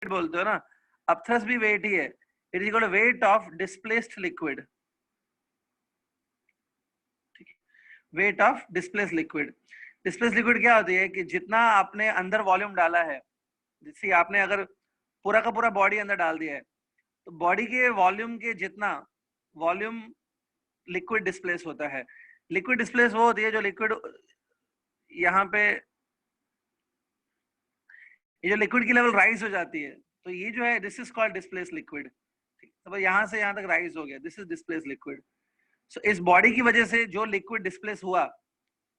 बोलते हो ना, अपथ्रस्ट भी वेट ही है, it is equal to weight of displaced liquid, weight of displaced liquid. Displaced liquid क्या होती है कि जितना आपने अंदर वॉल्यूम डाला है, जैसे आपने अगर पूरा का पूरा बॉडी अंदर डाल दिया है, तो बॉडी के वॉल्यूम के जितना वॉल्यूम लिक्विड डिस्प्लेस होता है। लिक्विड डिस्प्लेस वो होती है जो लिक्विड यहाँ पे, ये जो लिक्विड की लेवल राइज हो जाती है, तो ये जो है this is called displace liquid. तो यहाँ से यहाँ तक राइज हो गया, दिस इज डिस्प्लेस लिक्विड। सो इस बॉडी की वजह से जो लिक्विड डिस्प्लेस हुआ,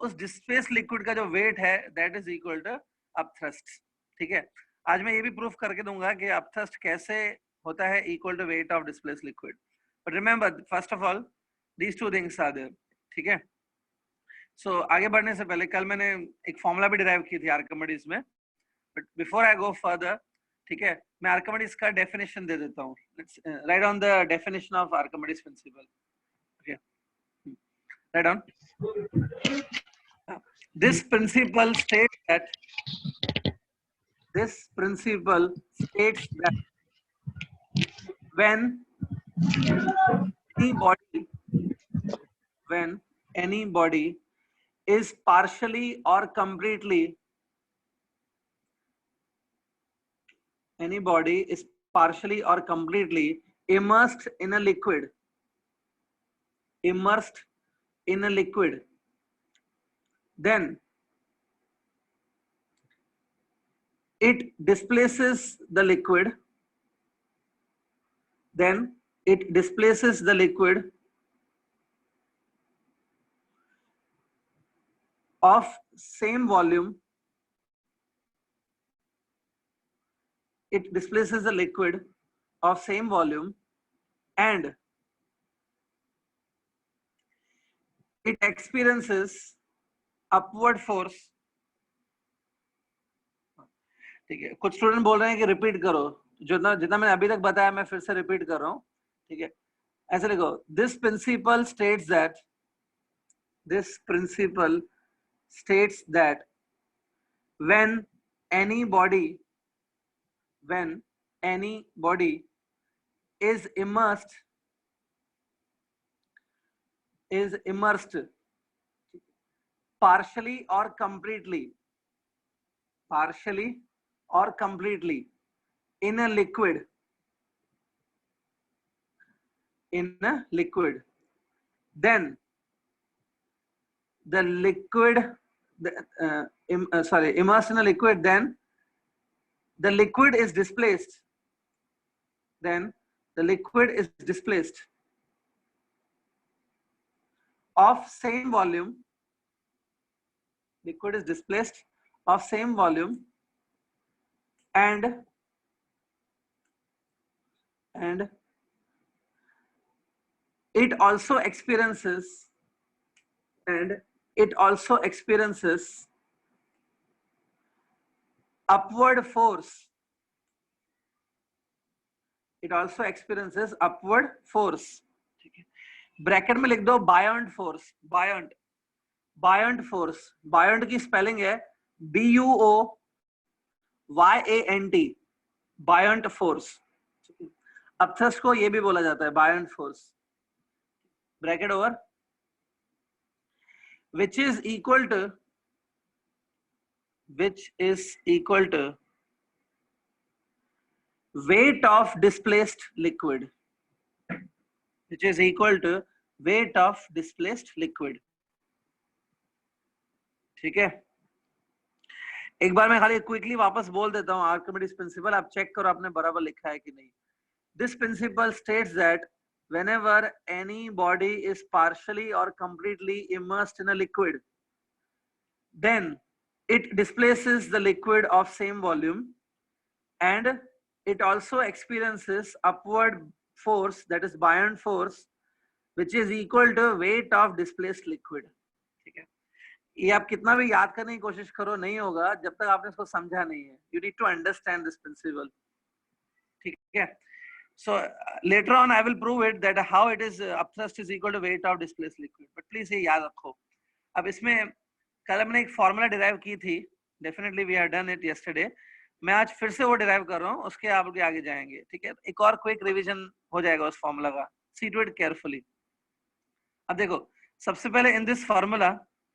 उस डिस्प्लेस लिक्विड का जो वेट है that is equal to upthrust. ठीक है, आज मैं ये भी प्रूफ करके दूंगा कि अपथ्रस्ट कैसे होता है equal to weight of displace liquid. But remember first of all these two things are there. ठीक है, सो आगे बढ़ने से पहले कल मैंने एक फॉर्मूला भी डिराइव की थी आर्किमिडीज में, but before I go further, ठीक है, मैं आर्किमिडीज का डेफिनेशन दे देता हूँ। Let's write on the definition of Archimedes principal. Okay, right on. This principle states that when any body is partially or completely immersed in a liquid, then it displaces the liquid, of same volume, and it experiences upward force। ठीक है, कुछ student बोल रहे हैं कि repeat करो, जितना जितना मैंने अभी तक बताया मैं फिर से रिपीट कर रहा हूँ। ठीक है, ऐसे लिखो, this principle states that when any body is immersed partially or completely in a liquid, then the liquid immersed in a liquid, then the liquid is displaced, of same volume, and it also experiences upward force। ठीक है, bracket में लिख दो buoyant force. Buoyant की spelling है BUOYANT, buoyant force. Upthrust को ये भी बोला जाता है buoyant force. Bracket over, which is equal to weight of displaced liquid, ठीक है, एक बार मैं खाली क्विकली वापस बोल देता हूँ आर्किमिडीज प्रिंसिपल, आप चेक करो आपने बराबर लिखा है कि नहीं। This principle states that whenever any body is partially or completely immersed in a liquid, then it displaces the liquid of same volume, and it also experiences upward force, that is buoyant force, which is equal to weight of displaced liquid। ठीक है, ये आप कितना भी याद करने की कोशिश करो नहीं होगा जब तक आपने इसको समझा नहीं है। You need to understand this principle। ठीक है, so later on I will prove it that how it is upthrust is equal to weight of displaced liquid, but please ये याद रखो। अब इसमें कल हमने एक फॉर्मूला डिराइव की थी, definitely we have done it yesterday, मैं आज फिर से वो डिराइव कर रहा हूँ, उसके आप लोग आगे जाएंगे, ठीक है। एक और क्विक रिवीजन हो जाएगा उस फॉर्मूला का, सी टू इट केयरफुली। अब देखो सबसे पहले इन दिस फॉर्मूला,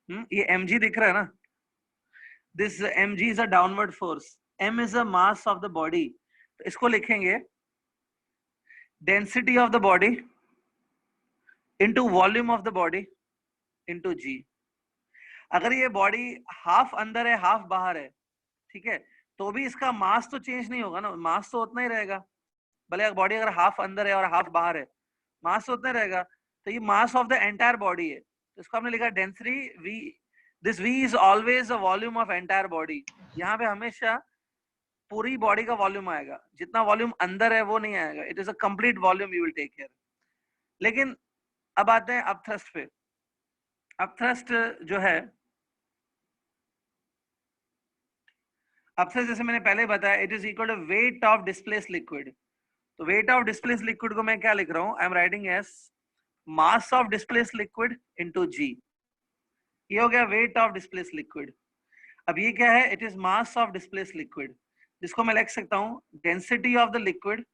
ये mg दिख रहा है ना, this mg is a downward force, m is a mass of the body, तो इसको लिखेंगे density of the body into volume of the body into g। अगर ये बॉडी हाफ अंदर है हाफ बाहर है, ठीक है, तो भी इसका मास तो चेंज नहीं होगा ना, मास तो उतना ही रहेगा, भले बॉडी अगर हाफ अंदर है और हाफ बाहर है, मास तो उतना ही रहेगा। तो ये mass of the entire body है, तो इसको हमने लिखा density v, this v is always a volume of entire body. यहाँ पे हमेशा पूरी बॉडी का वॉल्यूम आएगा, जितना वॉल्यूम अंदर है वो नहीं आएगा, it is a complete volume you will take care. लेकिन अब आते हैं अपथ्रस्ट पे। अपथ्रस्ट जो है, अपथ्रस्ट जैसे मैंने पहले बताया, it is equal to weight of displace liquid. तो वेट ऑफ डिस्प्लेस लिक्विड को मैं क्या लिख रहा हूं, I am writing as mass of displace liquid into G. ये हो गया वेट ऑफ डिस्प्लेस लिक्विड। अब ये क्या है, it is mass of displace liquid, जिसको मैं लिख सकता हूं density of the liquid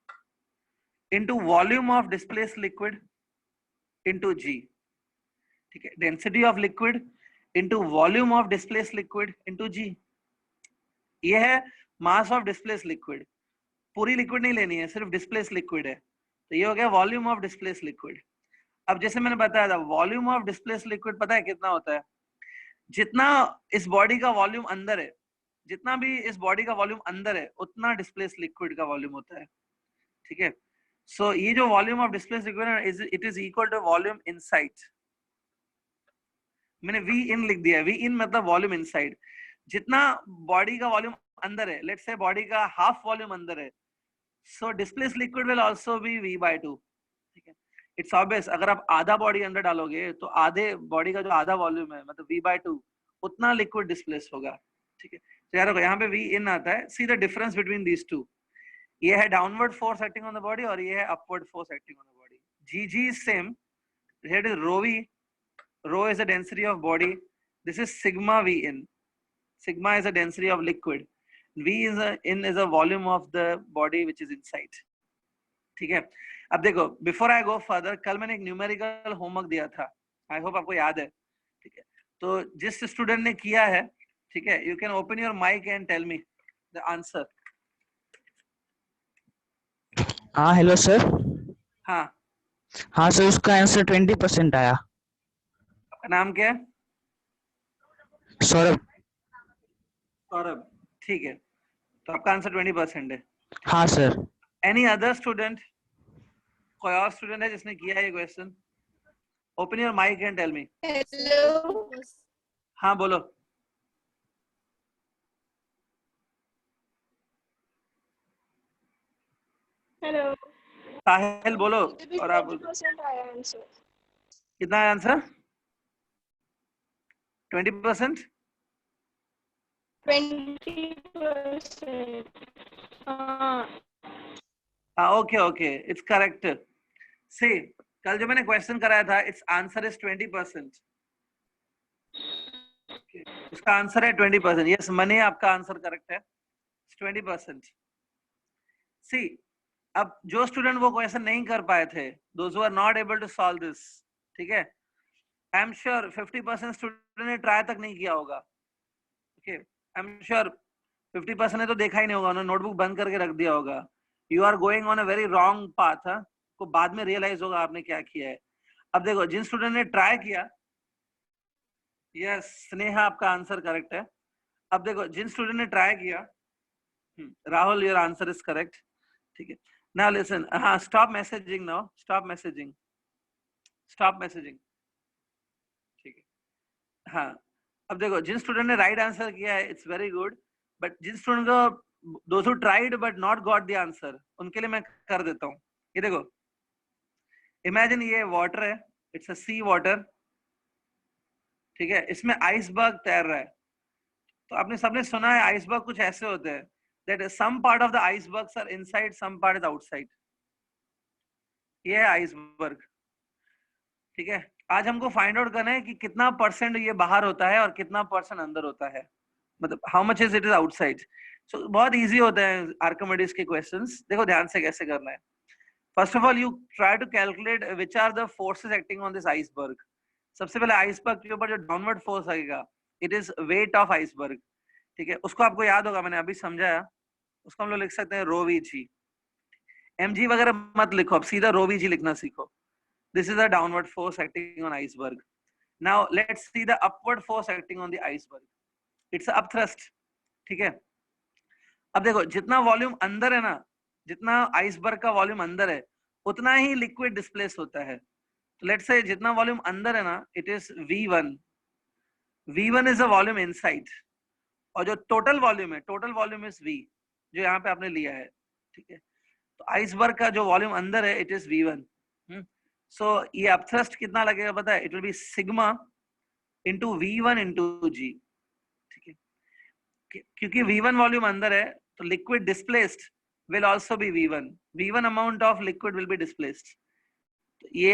into volume of displace liquid into G. ठीक है, density of liquid into volume of displace liquid into G. ये है मास ऑफ डिस्प्लेस लिक्विड। पूरी लिक्विड नहीं लेनी है, सिर्फ डिस्प्लेस लिक्विड है, तो ये हो गया वॉल्यूम ऑफ डिस्प्लेस लिक्विड। अब जैसे मैंने बताया था, वॉल्यूम ऑफ डिस्प्लेस लिक्विड पता है कितना होता है, जितना इस बॉडी का वॉल्यूम अंदर है, जितना भी इस बॉडी का वॉल्यूम अंदर है, उतना डिस्प्लेस लिक्विड का वॉल्यूम होता है। ठीक है, सो ये जो वॉल्यूम ऑफ डिस्प्लेस लिक्विड है, it is equal to volume inside. मैंने वी इन लिख दिया, वी इन मतलब वॉल्यूम इनसाइड। जितना बॉडी का वॉल्यूम अंदर है, लेट्स से बॉडी का हाफ वॉल्यूम अंदर है, so displace liquid will also be v/2। ठीक है, इट्स ऑब्वियस, अगर आप आधा बॉडी अंदर डालोगे तो आधे बॉडी का जो आधा वॉल्यूम है, मतलब v/2, उतना लिक्विड डिस्प्लेस होगा। ठीक है, तो यार यहाँ पे v in आता है, see the difference between these two. ये है downward force acting on the body और ये है upward force acting on the body. g is same, here it is rho v, rho is the density of body, this is sigma v in, sigma is the density of liquid, v is a volume of the body which is inside। ठीक है, अब देखो before I go further, कल मैंने एक numerical homework दिया था, I hope आपको याद है। ठीक है, तो जिस स्टूडेंट ने किया है, ठीक है, you can open your mic and tell me the answer. हाँ हेलो सर। हाँ हाँ सर, उसका आंसर 20% आया। आपका नाम क्या है? सौरभ। सौरभ, ठीक है, तो आपका आंसर 20% है। हाँ सर। एनी अदर स्टूडेंट, कोई और स्टूडेंट है जिसने किया है ये question? Open your mic and tell me. Hello. हाँ बोलो। हेलो। साहिल बोलो। और आप 20% आया आंसर। कितना है आंसर? 20%? 20%। हाँ ओके ओके, इट्स करेक्ट। सी, कल जो मैंने क्वेश्चन कराया था, इट्स आंसर इज 20%। इसका आंसर है 20%। यस मनी, आपका आंसर करेक्ट है, 20%। सी, अब जो स्टूडेंट वो क्वेश्चन नहीं कर पाए थे, those who are not able to solve this, ठीक है, आई एम श्योर 50% स्टूडेंट ने ट्राई तक नहीं किया होगा। ओके, आई एम श्योर 50% ने तो देखा ही नहीं होगा, उन्होंने नोटबुक बंद करके रख दिया होगा। You are going on a very wrong path. को बाद में रियलाइज होगा आपने क्या किया है। अब देखो, जिन स्टूडेंट ने ट्राई किया, यस स्नेहा, आपका आंसर करेक्ट है। अब देखो, जिन स्टूडेंट ने ट्राई किया, Rahul, your answer is correct. ठीक है, नाउ लिसन, हाँ, stop messaging now, stop messaging, stop messaging. ठीक है, हाँ, अब देखो, जिन स्टूडेंट ने राइट आंसर किया है, इट्स वेरी गुड, बट जिन स्टूडेंट को, those who tried but not got the answer, उनके लिए मैं कर देता हूँ। ये देखो, इमेजिन ये वाटर है, इट्स अ सी वाटर, ठीक है, इसमें आइसबर्ग तैर रहा है। तो आपने सबने सुना है आइसबर्ग कुछ ऐसे होते हैं, that some part of the icebergs are inside, some part is outside. ये है आइसबर्ग। ठीक है, आज हमको फाइंड आउट करना है कि कितना परसेंट ये बाहर होता है और कितना परसेंट अंदर होता है, मतलब how much is it is outside. So बहुत इजी होते हैं आर्किमिडीज के क्वेश्चंस. देखो ध्यान से कैसे करना है. First of all you try to calculate which are the forces acting on this iceberg. सबसे पहले आइसबर्ग के ऊपर जो डाउनवर्ड फोर्स आएगा, it is weight of iceberg. ठीक है, उसको आपको याद होगा, मैंने अभी समझाया. उसको हम लोग लिख सकते हैं रो वी जी. एम जी वगैरह मत लिखो, अब सीधा रो वी जी लिखना सीखो. This is a downward force acting on iceberg. Now let's see the upward force acting on the iceberg. It's up thrust. ठीक है, अब देखो जितना वॉल्यूम अंदर है ना, जितना आइसबर्ग का वॉल्यूम अंदर है, उतना ही लिक्विड डिस्प्लेस होता है. तो लेट्स से जितना वॉल्यूम अंदर है ना, it is V1. V1 is a volume inside, और जो टोटल वॉल्यूम है, टोटल वॉल्यूम इज V, जो यहाँ पे आपने लिया है. ठीक है, तो आइसबर्ग का जो वॉल्यूम अंदर है, इट इज V1. सो ये अपथ्रस्ट कितना लगेगा पता है? It will B sigma into V1 into G. ठीक है, क्योंकि V1 वॉल्यूम अंदर है, तो liquid displaced will also be V1. V1 amount of liquid will be displaced. ये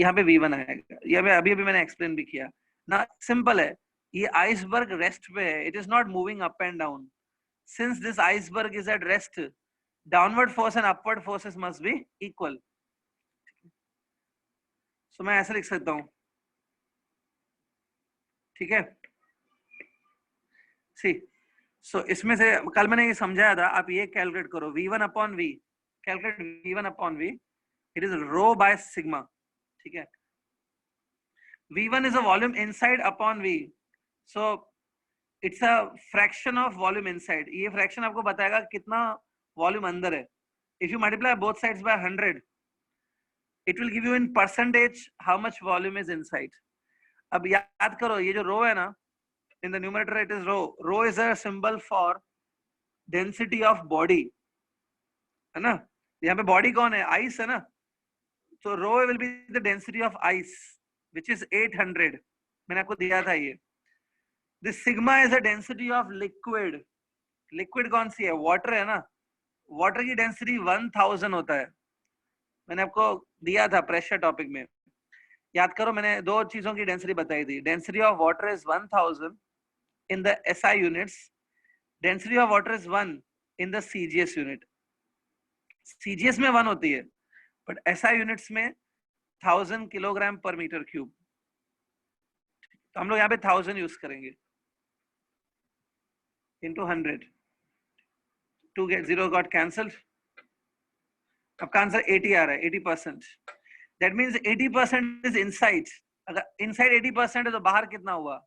यहाँ पे V1 आएगा. ये अभी मैंने एक्सप्लेन भी किया ना. सिंपल है, ये आइसबर्ग रेस्ट पे है. It is not moving up and down. Since this iceberg is at rest, downward force and upward forces must be equal. So मैं ऐसे लिख सकता हूँ. ठीक है, सी सो इसमें से कल मैंने ये समझाया था, आप ये कैलकुलेट करो. V1 upon V, calculate V1 upon V, it is rho by sigma. ठीक है, V1 is a volume inside upon V, so it's a fraction of volume inside. ये fraction आपको बताएगा कितना वॉल्यूम अंदर है. If you multiply both sides by 100, it will give you in percentage how much volume is inside. अब याद करो, ये जो रो है ना, in the numerator it is rho. Rho is a symbol for density of body, है ना. यहाँ पे body कौन है? ice है ना. So rho will be the density of ice, which is 800. मैंने आपको दिया था ये. This sigma is the density of liquid. Liquid कौन सी है? Water है ना. Water की density 1000 होता है. मैंने आपको दिया था प्रेशर टॉपिक में. याद करो, मैंने दो चीजों की डेंसिटी बताई थी. Density of water is 1000 in the SI units. Density of water is 1 in the CGS unit. CGS में 1 होती है, but SI units में 1000 किलोग्राम पर मीटर क्यूब. तो हम लोग यहाँ पे 1000 यूज करेंगे into 100. 2 get 0 got cancelled. आपका आंसर 80 आ रहा है, 80%. That means 80% is inside. अगर inside 80% है तो बाहर कितना हुआ?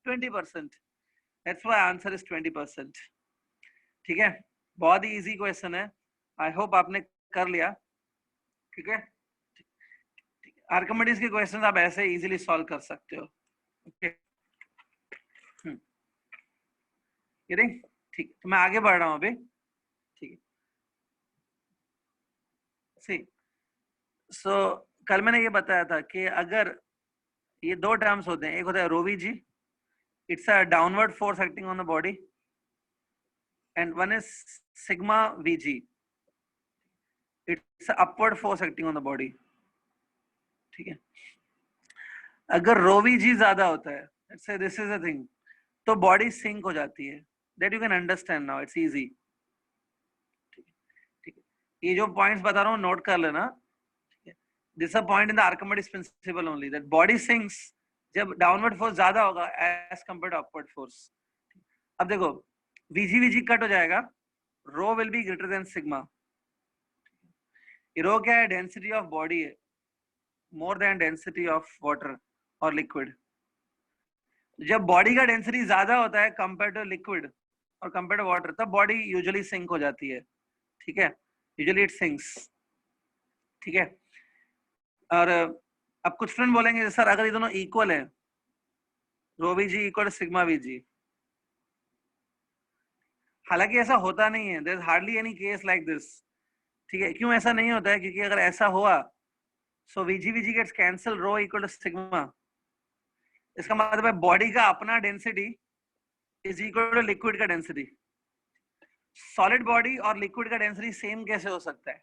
20%. That's why answer is 20%. ठीक है, बहुत ही इजी क्वेश्चन है. आई होप आपने कर लिया. ठीक है, आर्किमिडीज के क्वेश्चन आप ऐसे इजीली सॉल्व कर सकते हो. ओके, ठीक, तो मैं आगे बढ़ रहा हूँ अभी. ठीक है, सी सो कल मैंने ये बताया था कि अगर ये दो टर्म्स होते हैं, एक होता है rho V G, it's a downward force acting on the body, and one is sigma Vg, it's a upward force acting on the body. ठीक है, अगर रो Vg ज्यादा होता है, let's say this is a thing, तो body sink हो जाती है. that you can understand now, it's easy. ठीक है, ये जो पॉइंट्स बता रहा हूँ नोट कर लेना. this is a point in the Archimedes principle only, that body sinks जब डाउनवर्ड फोर्स ज्यादा होगा as compare to upward force. अब देखो Vg कट हो जाएगा, rho will be greater than sigma. Rho क्या है? डेंसिटी ऑफ बॉडी है, more than density of water और लिक्विड. जब बॉडी का डेंसिटी ज्यादा होता है कंपेयर टू लिक्विड और कंपेयर टू वाटर, तब बॉडी यूजुअली सिंक हो जाती है. ठीक है, यूजुअली इट सिंक्स. ठीक है, और अब कुछ स्टूडेंट बोलेंगे सर अगर ये दोनों इक्वल है, rho Vg equal sigma Vg, हालांकि ऐसा होता नहीं है. There is hardly any case like this. ठीक है, क्यों ऐसा नहीं होता है? क्योंकि अगर ऐसा हुआ, so Vg gets cancel, rho equal to sigma. इसका मतलब है बॉडी का अपना density is equal to liquid का डेंसिटी. सॉलिड बॉडी और लिक्विड का डेंसिटी सेम कैसे हो सकता है?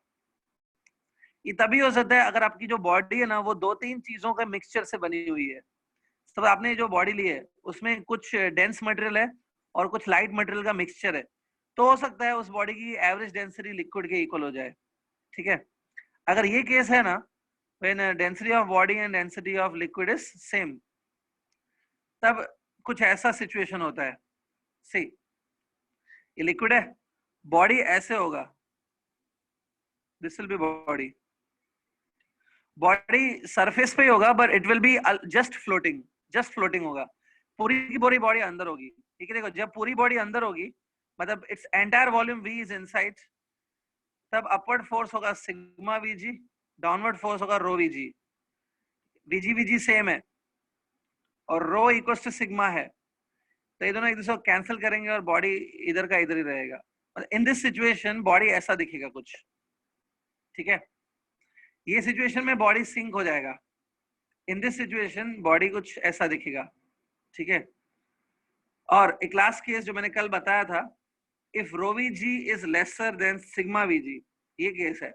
ये तभी हो सकता है अगर आपकी जो बॉडी है ना, वो दो तीन चीजों के मिक्सचर से बनी हुई है. तो आपने जो बॉडी ली है उसमें कुछ डेंस मटेरियल है और कुछ लाइट मटेरियल का मिक्सचर है. तो हो सकता है उस बॉडी की एवरेज डेंसिटी लिक्विड के इक्वल हो जाए, ठीक है। अगर ये केस है ना, when density of body and density of liquid is same, तब कुछ ऐसा सिचुएशन होता है। सी, ये लिक्विड है, बॉडी ऐसे होगा, this will B body, body surface पे ही होगा, but it will be just floating होगा, पूरी की पूरी बॉडी अंदर होगी, ठीक है। देखो, जब पूरी बॉडी अंदर होगी, मतलब its entire volume v is inside, तब अपवर्ड फोर्स होगा सिग्मा vg, डाउनवर्ड फोर्स होगा रो vg, vg सेम है और रो इक्वल टू सिग्मा है, तो ये दोनों एक दूसरे को कैंसिल करेंगे और बॉडी इधर का इधर ही रहेगा। इन दिस सिचुएशन बॉडी ऐसा दिखेगा कुछ, ठीक है। ये सिचुएशन में बॉडी सिंक हो जाएगा, इन दिस सिचुएशन बॉडी कुछ ऐसा दिखेगा, ठीक है। और एक लास्ट केस जो मैंने कल बताया था, if rho vg is lesser than sigma vg, ये केस है,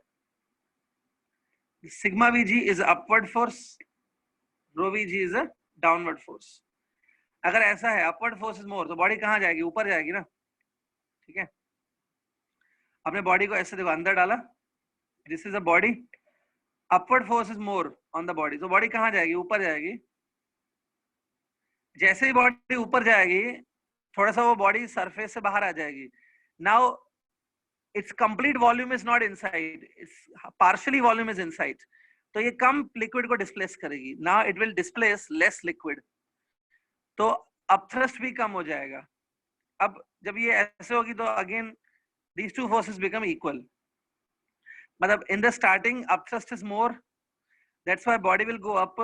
sigma vg is upward force, rho vg is a downward force. अगर ऐसा है, अपवर्ड फोर्स इज मोर, तो बॉडी कहाँ जाएगी? ऊपर जाएगी ना, ठीक है। अपने बॉडी को ऐसे देखो, अंदर डाला, this is a body, upward force is more on the body, तो बॉडी कहाँ जाएगी? ऊपर जाएगी। जैसे ही बॉडी ऊपर जाएगी, थोड़ा सा वो बॉडी सरफेस से बाहर आ जाएगी। Now it's complete volume is not inside, it's partially volume is inside, तो ये कम लिक्विड को डिस्प्लेस करेगी। Now it will displace less liquid, तो अपथ्रस्ट भी कम हो जाएगा। अब जब ये ऐसे होगी तो again these two forces become equal, मतलब in the starting upthrust is more, that's why body will go up,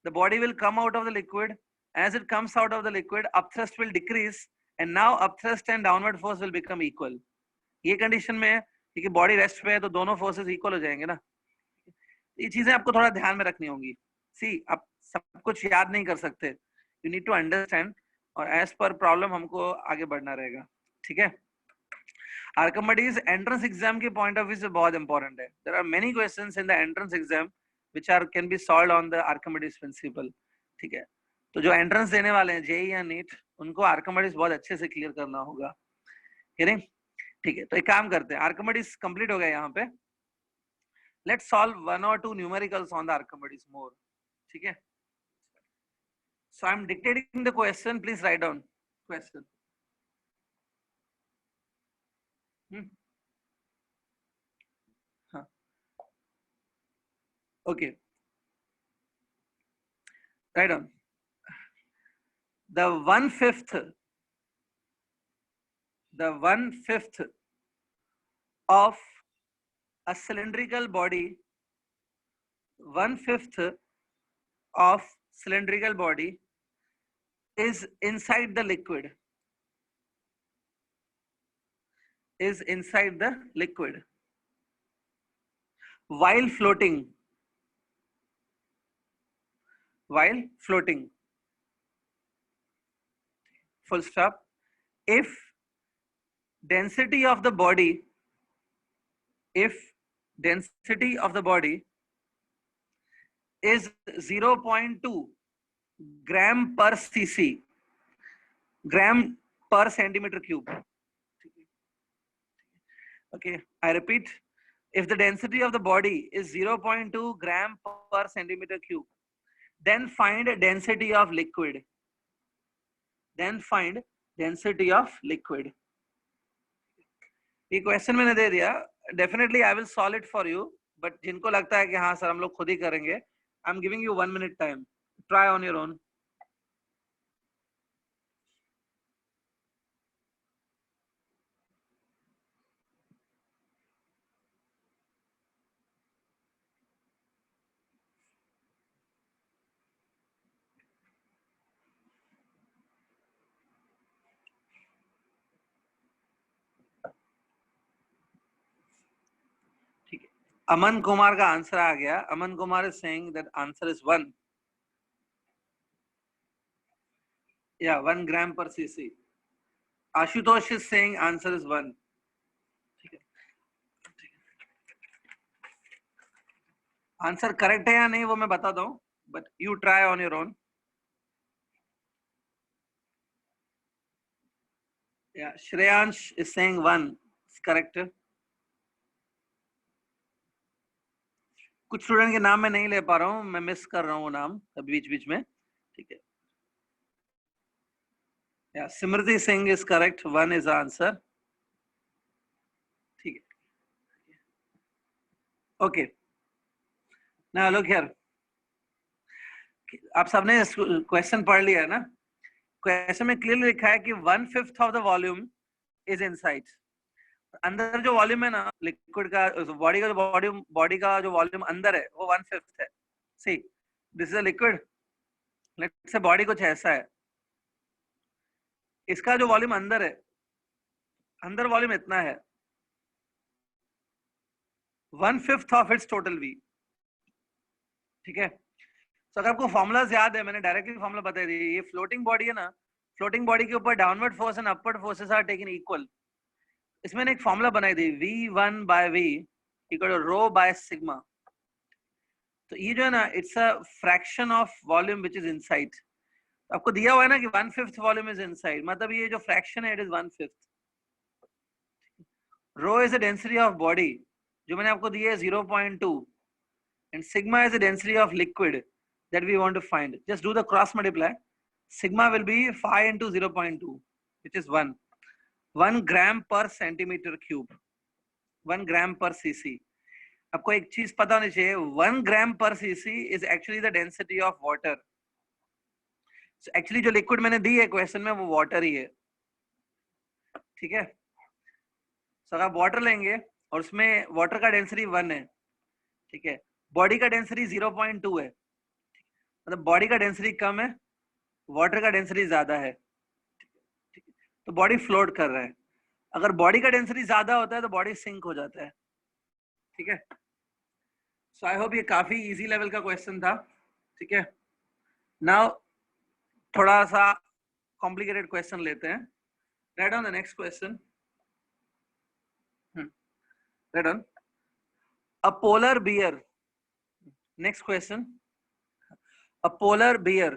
the body will come out of the liquid, as it comes out of the liquid upthrust will decrease, and now upthrust and downward force will become equal। ये condition में क्योंकि body rest पे है तो दोनों forces equal हो जाएंगे ना। ये चीजें आपको थोड़ा ध्यान में रखनी होंगी। सी, आप सब कुछ याद नहीं कर सकते, यू नीड टू अंडरस्टैंड, और एज पर प्रॉब्लम हमको आगे बढ़ना रहेगा, ठीक है। आर्किमिडीज एंट्रेंस एग्जाम के पॉइंट ऑफ व्यू से बहुत इंपॉर्टेंट है। There are many questions in the entrance exam which are can be solved on the Archimedes principle, ठीक है। तो जो एंट्रेंस देने वाले हैं जेई या नीट, उनको आर्किमिडीज बहुत अच्छे से क्लियर करना होगा, ठीक है। तो एक काम करते हैं, आर्किमिडीज कंप्लीट हो गया यहाँ पे, let's solve 1 or 2 numericals on the Archimedes more, ठीक है। So I am dictating the question, please write down question. हाँ, okay, write down the 1/5 of a cylindrical body, 1/5 of cylindrical body is inside the liquid, while floating, full stop. If density of the body is 0.2 gram per cc, gram per centimeter cube, okay, I repeat, if the density of the body is 0.2 gram per centimeter cube, then find density of liquid, ये question मैंने दे दिया, definitely I will solve it for you, but जिनको लगता है कि हाँ sir हम लोग खुद ही करेंगे, I am giving you 1 minute time, try on your own. ठीक है, अमन कुमार का आंसर आ गया। Aman Kumar is saying that answer is 1, या 1 gram per cc। Ashutosh is saying answer is 1, ठीक है। आंसर करेक्ट है या नहीं वो मैं बताता हूँ, but you try on your own. Yeah, Shreyansh is saying 1. It's correct. कुछ स्टूडेंट के नाम मैं नहीं ले पा रहा हूँ, मैं मिस कर रहा हूँ नाम बीच बीच में, ठीक है. Yeah, Simriti Singh is correct. 1 is the answer. ठीक है. Okay. Now look here. आप सबने क्वेश्चन पढ़ लिया है ना? क्वेश्चन में क्लियरली लिखा है कि 1/5 of the volume is inside. अंदर जो वॉल्यूम है ना लिक्विड का, बॉडी का जो बॉडी का जो वॉल्यूम अंदर है वो 1/5 है. See, this is a liquid. Let's say body कुछ ऐसा है. इसका जो वॉल्यूम अंदर है, अंदर वॉल्यूम इतना है, 1/5 ऑफ इट्स टोटल वी. ठीक है. तो अगर आपको फॉर्मूलाज याद है, मैंने डायरेक्टली फॉर्मूला बता दी. ये फ्लोटिंग बॉडी है ना, फ्लोटिंग बॉडी के ऊपर downward force and upward forces are taken equal. इसमें एक फॉर्मूला बनाई थी, V1/V equal to rho by sigma. तो ये जो है ना, it's a fraction of volume which is inside. आपको दिया हुआ है ना कि 1/5 वॉल्यूम इज इनसाइड, मतलब ये जो फ्रैक्शन है it is 1/5. Rho is the density of body, जो मैंने आपको दी है 0.2, and sigma is the density of liquid that we want to find. Just do the cross multiply. Sigma will be 5 into 0.2, which is 1. 1 gram per centimeter cube. 1 gram per cc. आपको एक चीज पता होनी चाहिए, 1 gram per cc is actually the density of water. So actually जो liquid मैंने दी है question में वो वाटर ही है. ठीक है. So अगर वाटर लेंगे और उसमें वाटर का डेंसिटी 1 है, ठीक है, बॉडी का डेंसिटी 0.2 है, मतलब बॉडी का डेंसिटी कम है, वाटर का डेंसिटी ज्यादा है. तो बॉडी फ्लोट कर रहा है. अगर बॉडी का डेंसिटी ज्यादा होता है तो बॉडी सिंक हो जाता है. ठीक है. सो आई होप ये काफी इजी लेवल का क्वेश्चन था. ठीक है. नाउ थोड़ा सा कॉम्प्लिकेटेड क्वेश्चन लेते हैं. Right on the next question. Right on. A polar bear. Next question. A polar bear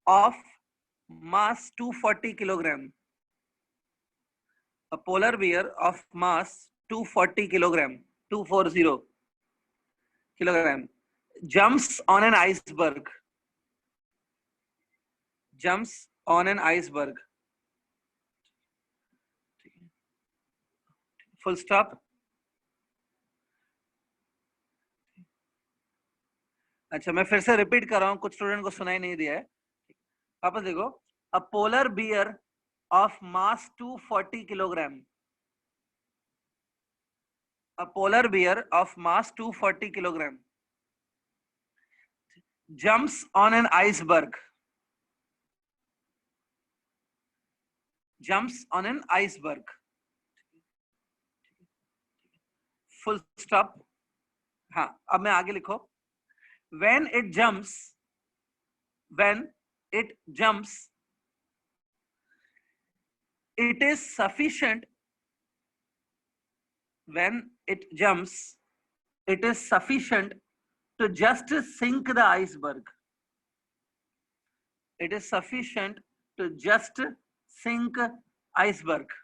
of mass 240 kilogram. A polar bear of mass 240 kilogram, 240 kilogram, jumps on an iceberg. Jumps on an iceberg. Full stop. अच्छा, मैं फिर से repeat कर रहा हूँ, कुछ student को सुनाई नहीं दिया है. वापस देखो. A polar bear of mass 240 kilogram. A polar bear of mass 240 kilogram jumps on an iceberg. Jumps on an iceberg. Full stop. हाँ, अब मैं आगे लिखो. When it jumps, it is sufficient. When it jumps, it is sufficient to just sink the iceberg. It is sufficient to just sink iceberg.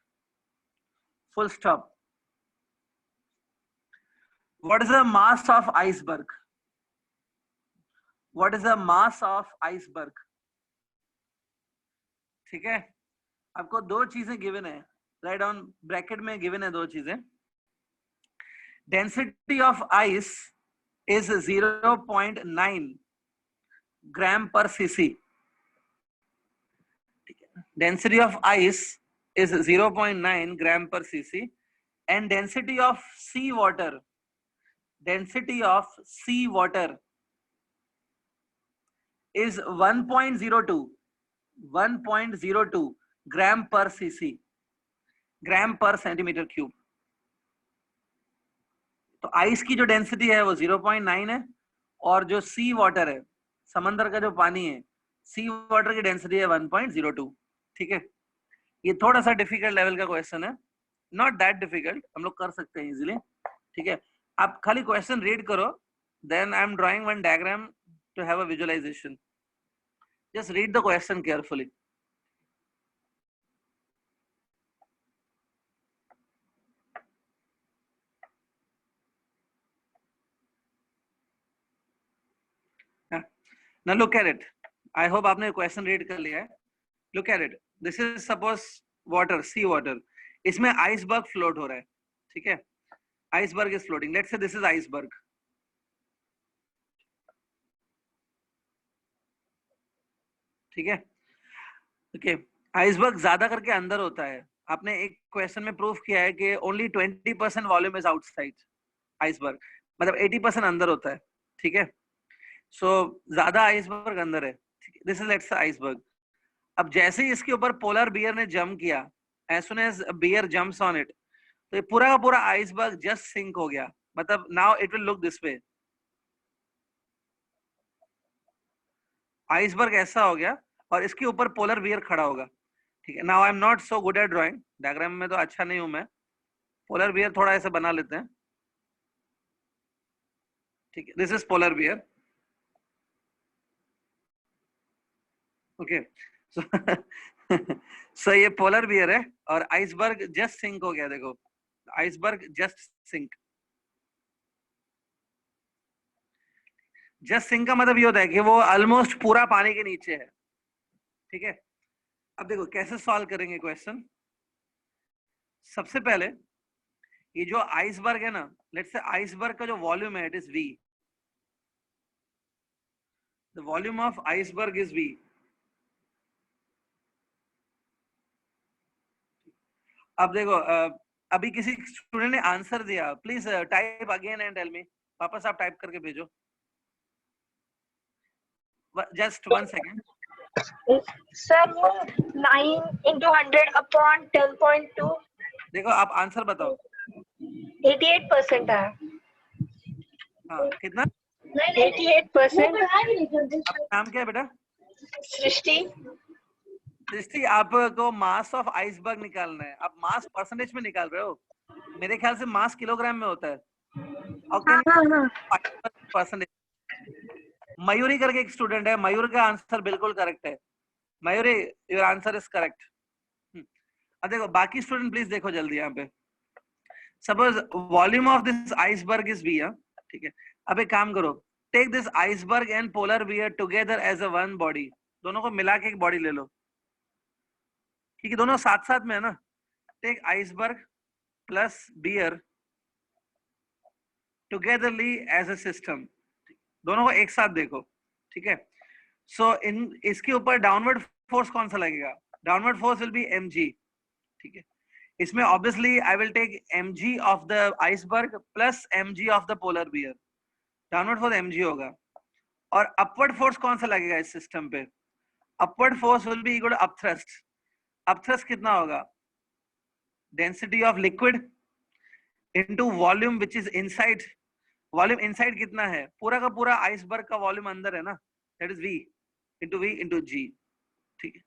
Full stop. What is the mass of iceberg? What is the mass of iceberg? ठीक है. आपको दो चीजें given है, write down bracket में given है दो चीजें. Density of ice is 0.9 gram per cc. Density of ice is 0.9 gram per cc, and density of sea water, density of sea water is 1.02 gram per cc, gram per centimetre cube. तो ice की जो density है वो 0.9 है, और जो सी water है, समंदर का जो पानी है, सी वाटर की डेंसिटी है 1.02. ठीक है. ये थोड़ा सा डिफिकल्ट लेवल का क्वेश्चन है, नॉट दैट डिफिकल्ट, हम लोग कर सकते हैं इजीली. ठीक है. आप खाली क्वेश्चन रीड करो, then I am drawing one diagram to have a visualization. Just read the question carefully. Now look at it. I hope आपने क्वेश्चन रीड कर लिया है. Look at it. This is suppose water, sea water. इसमें iceberg float हो रहा है, ठीक है. Iceberg is floating. Let's say this is iceberg, ठीक है. ओके, आइसबर्ग ज्यादा करके अंदर होता है. आपने एक क्वेश्चन में प्रूफ किया है कि only 20% volume is outside iceberg, मतलब 80% अंदर होता है, ठीक है. सो ज्यादा आइसबर्ग अंदर है. This is let's iceberg. अब जैसे ही इसके ऊपर पोलर बियर ने जंप किया, as soon as bear jumps on it, तो ये पूरा का पूरा आइसबर्ग जस्ट सिंक हो गया. मतलब now it will look this way. Iceberg ऐसा हो गया और इसके ऊपर पोलर बियर खड़ा होगा, ठीक है. Now I am not so good at drawing, diagram में तो अच्छा नहीं हूं मैं. पोलर बियर थोड़ा ऐसे बना लेते हैं, ठीक है. This is polar bear. Okay, so ये पोलर बियर है और आइसबर्ग जस्ट सिंक हो गया. देखो, iceberg just sink. Just sink का मतलब ये होता है कि वो ऑलमोस्ट पूरा पानी के नीचे है, ठीक है. अब देखो कैसे सॉल्व करेंगे क्वेश्चन. सबसे पहले ये जो आइसबर्ग है ना, लेट्स से आइसबर्ग का जो वॉल्यूम है it is V. The volume of iceberg is V. अब देखो अभी किसी स्टूडेंट ने आंसर दिया, please type again and tell me. वापस आप टाइप करके भेजो. Just 1 second. Sir, 9 into 100 upon 10.2. देखो आप आंसर बताओ. 88% है. हाँ, कितना? 88%. आपका नाम क्या है बेटा? सृष्टि. दृष्टि, आपको मास ऑफ आइसबर्ग निकालना है. आप मास परसेंटेज में निकाल रहे हो. मेरे ख्याल से मास किलोग्राम में होता है. परसेंटेज. मयूरी करके एक स्टूडेंट है, मयूर का आंसर बिल्कुल करेक्ट है. Mayuri, your answer is correct. अब देखो बाकी स्टूडेंट प्लीज देखो जल्दी यहाँ पे. Suppose volume of this iceberg is V, ठीक है. अब एक काम करो, take this iceberg and polar bear together as a one body. दोनों को मिला के एक बॉडी ले लो, क्योंकि दोनों साथ साथ में है ना. Take iceberg plus bear togetherly as a system. दोनों को एक साथ देखो, ठीक है. सो इन इसके ऊपर डाउनवर्ड फोर्स कौन सा लगेगा? Downward force will be mg, ठीक है. इसमें obviously I will take mg of the iceberg plus mg of the polar bear. Downward force mg होगा. और अपवर्ड फोर्स कौन सा लगेगा इस सिस्टम पे? Upward force will be equal to upthrust. Upthrust कितना होगा? Density of liquid into volume which is inside. Volume inside कितना है? पूरा का पूरा आइसबर्ग का वॉल्यूम अंदर है ना, that is V into G, ठीक है.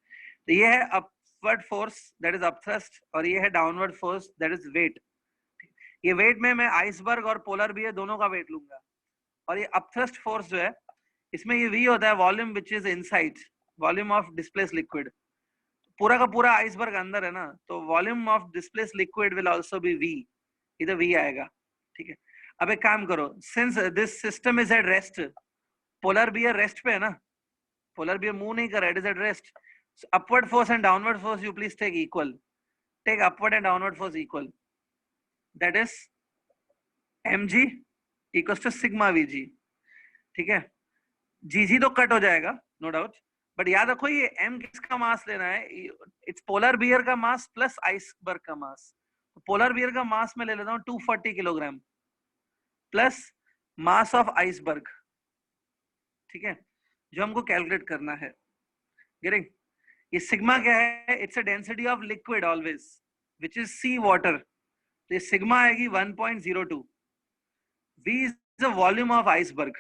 तो ये है upward force that is upthrust और ये है downward force that is weight. ये वेट में मैं आइसबर्ग और पोलर बियर दोनों का वेट लूंगा. और ये अपथ्रस्ट फोर्स जो है इसमें ये V होता है volume which is inside, volume of displaced liquid. पूरा का पूरा आइसबर्ग अंदर है ना, तो volume of displaced liquid will also B V. इधर V आएगा, ठीक है. अब एक काम करो, since this system is at rest, polar bear rest पे है ना, पोलर बियर मूव नहीं कर रहा है, it is at rest. Upward force and downward force you please take equal. Take upward and downward force equal, that is mg equals to sigma vg, ठीक है. gg तो कट हो जाएगा no doubt, but याद रखो ये m किसका मास लेना है? इट्स पोलर बियर का मास प्लस आइसबर्ग का मास. पोलर बियर का मास में ले लेता हूँ 240 kilogram plus mass of iceberg, ठीक है, जो हमको कैलकुलेट करना है. गेटिंग? ये सिग्मा क्या है? It's a density of liquid always which is sea water. तो ये सिग्मा आएगी 1.02. V is the volume of iceberg.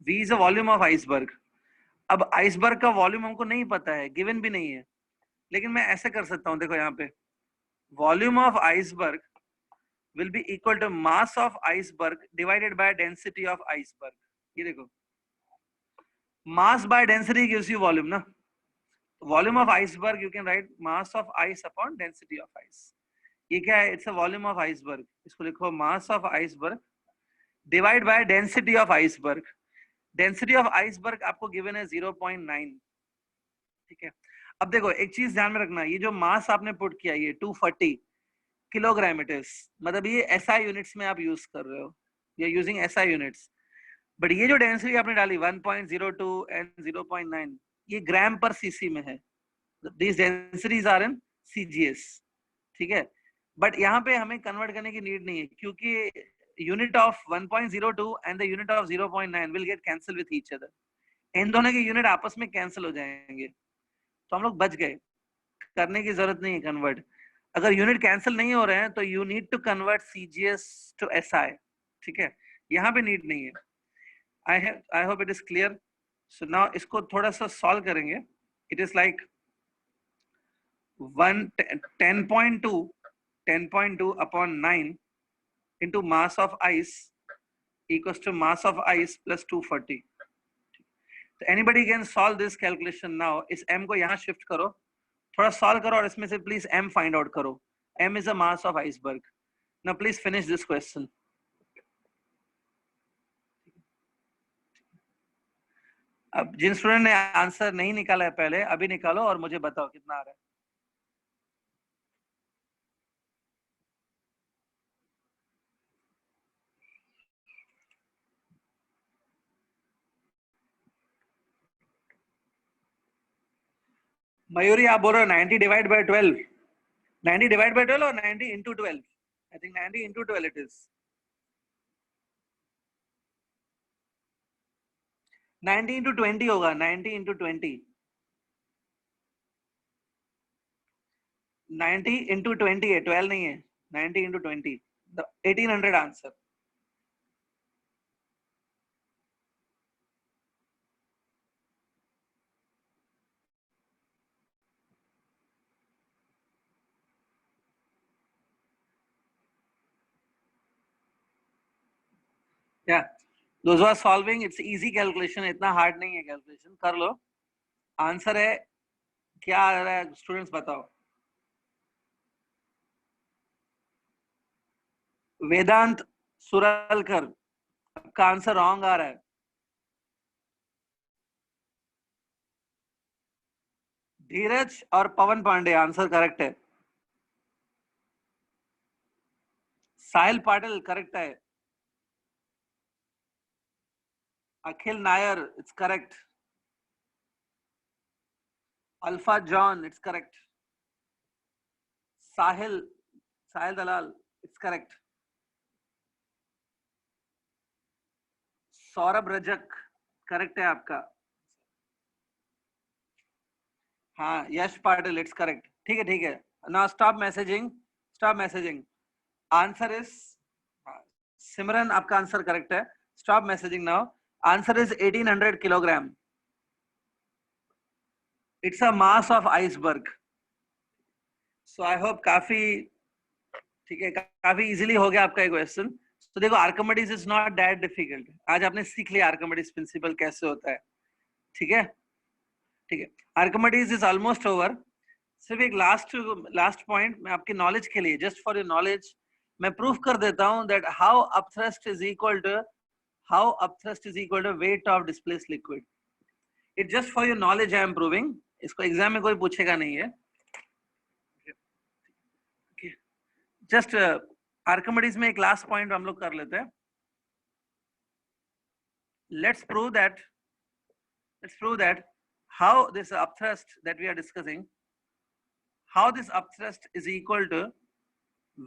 V is the volume of iceberg. अब आइसबर्ग का वॉल्यूम हमको नहीं पता है, गिवन भी नहीं है, लेकिन मैं ऐसे कर सकता हूँ. देखो यहाँ पे volume of iceberg will be equal to mass of iceberg divided by density of iceberg. ये देखो, mass by density gives you volume ना. Volume of iceberg you can write mass of ice upon density of ice. ये क्या है? It's a volume of iceberg. इसको लिखो mass of iceberg divide by density of iceberg. Density of iceberg आपको given है 0.9, ठीक है। अब देखो एक चीज ध्यान में रखना, ये जो मास आपने पुट किया ये 240 किलोग्राम इट इज, मतलब ये एसआई यूनिट्स में आप यूज कर रहे हो, ये यूजिंग एसआई यूनिट्स, बट ये जो डेंसिटी आपने डाली 1.02 एंड 0.9 ये ग्राम पर सीसी में है, दीस डेंसिटीज आर इन सीजीएस, ठीक है। बट यहाँ पे हमें कन्वर्ट करने की नीड नहीं है, क्योंकि unit of 1.02 and the unit of 0.9 will get cancel with each other, इन दोनों के यूनिट आपस में कैंसिल हो जाएंगे, तो हम लोग बच गए, करने की जरूरत नहीं है कन्वर्ट। अगर यूनिट कैंसिल नहीं हो रहे हैं तो you need to convert CGS to SI, ठीक है, यहाँ पे नीड नहीं है। I hope it is clear. So now इसको थोड़ा सा सॉल्व करेंगे। It is like 10.2 upon 9 into mass of ice equals to mass of ice plus 240. So anybody can solve this calculation now. इस m को यहाँ shift करो, थोड़ा solve करो और इसमें से please m find out करो. m is the mass of iceberg. Now please finish this question. अब जिन स्टूडेंट ने आंसर नहीं निकाला है पहले, अभी निकालो और मुझे बताओ कितना आ रहा है। मयूरी आप बोल रहे हो 90 डिवाइड बाय 12, 90 डिवाइड बाय 12 और 90 into 12? I think 90 into 12 it is. 90 into 20 होगा, 90 into 20, 90 into 20 है, 12 नहीं है, 90 into 20, the 1800 answer. Yeah, those who are solving, it's easy calculation, इतना hard नहीं है calculation, कर लो। आंसर है क्या आ रहा है स्टूडेंट्स बताओ। वेदांत सुरलकर का आंसर रॉन्ग आ रहा है। धीरज और पवन पांडे आंसर करेक्ट है। साहिल पाटिल करेक्ट है। Akhil Nair it's correct. Alpha John it's correct. Sahil Dalal it's correct. Saurabh Rajak correct है आपका। हाँ यश पाटिल इट्स करेक्ट। ठीक है now stop messaging. Answer is Simran आपका आंसर करेक्ट है। Stop messaging now. Answer is 1800 kilogram. It's a mass of iceberg. So I hope काफी ठीक है, काफी इजीली हो गया आपका क्वेश्चन। तो देखो Archimedes is not that difficult. आज आपने सीख लिया आर्किमिडीज प्रिंसिपल कैसे होता है। ठीक है आर्किमिडीज इज ऑलमोस्ट ओवर। सिर्फ एक लास्ट पॉइंट मैं आपकी नॉलेज के लिए, जस्ट फॉर योर नॉलेज, मैं प्रूफ कर देता हूं that how upthrust is equal to weight of displaced liquid. It just for your knowledge I am proving. इसको एग्जाम में कोई पूछेगा नहीं है। जस्ट आर्किमिडीज में एक लास्ट पॉइंट हम लोग कर लेते हैं। Let's prove that how this upthrust that we are discussing, how this upthrust is equal to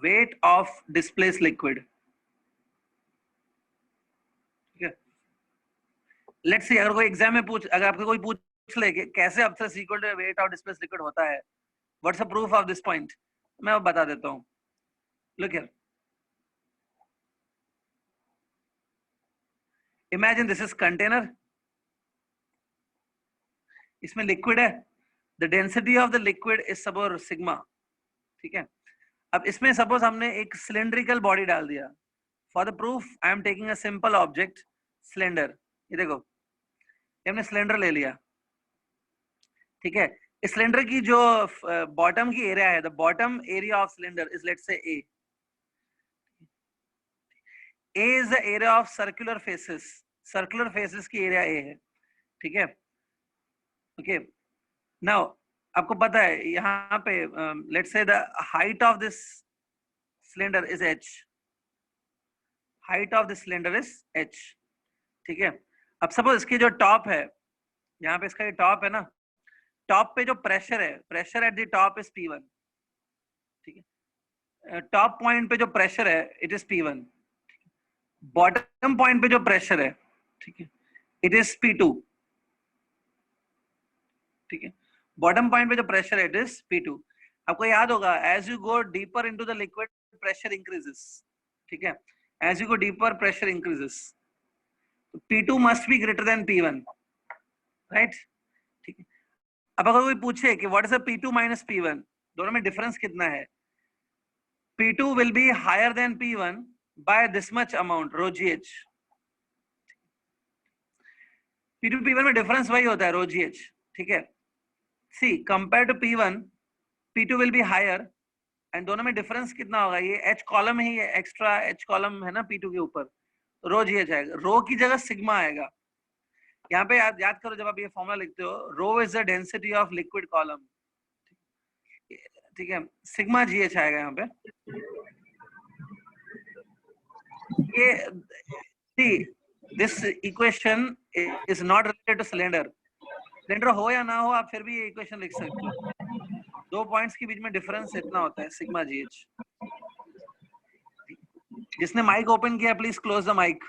weight of displaced liquid. Okay. Let's see, अगर कोई एग्जाम में अगर आपको कोई पूछ ले कि कैसे upthrust equal to weight of displaced liquid होता है, what's the proof of this point, मैं अब बता देता हूँ। Look here. Imagine this is container. इसमें लिक्विड है। The density of the liquid is suppose sigma. ठीक है। अब इसमें सपोज हमने एक सिलेंड्रिकल बॉडी डाल दिया। For the proof I am taking a simple object cylinder. ये देखो ये हमने सिलेंडर ले लिया। ठीक है, इस सिलेंडर की जो बॉटम की एरिया है, the bottom area of cylinder is let's say A is the area of circular faces circular faces की एरिया ए है, ठीक है। ओके, नाउ आपको पता है यहाँ पे let's say the height of this cylinder is h, height of this cylinder is h, ठीक है। अब सपोज इसकी जो टॉप है, यहाँ पे इसका ये टॉप है ना, टॉप पे जो प्रेशर है, pressure at the top is P1, ठीक है। टॉप पॉइंट पे जो प्रेशर है it is P1, bottom point पे जो प्रेशर है, ठीक है, इट इज P2, ठीक है। बॉटम पॉइंट पे जो प्रेशर है इट इज P2। आपको याद होगा as you go deeper into the liquid pressure increases, ठीक है, as you go deeper pressure increases, P2 must be greater than P1, right, ठीक है। अब अगर कोई पूछे कि what is the P2 minus P1, दोनों में डिफरेंस कितना है, P2 will be higher than P1 by this much amount rho gh। P2 P1 में डिफरेंस वही होता है rho gh, ठीक है। See compare to P1, P2 will be higher, and दोनों में डिफरेंस कितना होगा, ये H कॉलम ही है, एक्स्ट्रा H कॉलम है ना P2 के ऊपर, रो जी एच आएगा, रो की जगह सिग्मा आएगा। यहाँ पे याद करो जब आप ये फॉर्मूला लिखते हो, rho is the density of liquid column, ठीक है, सिग्मा जी एच आएगा यहाँ पे। ये see this equation is not related to cylinder, cylinder हो या ना हो आप फिर भी ये इक्वेशन लिख सकते हो, दो पॉइंट्स के बीच में डिफरेंस इतना होता है सिग्मा जी एच। जिसने माइक ओपन किया please close the mic.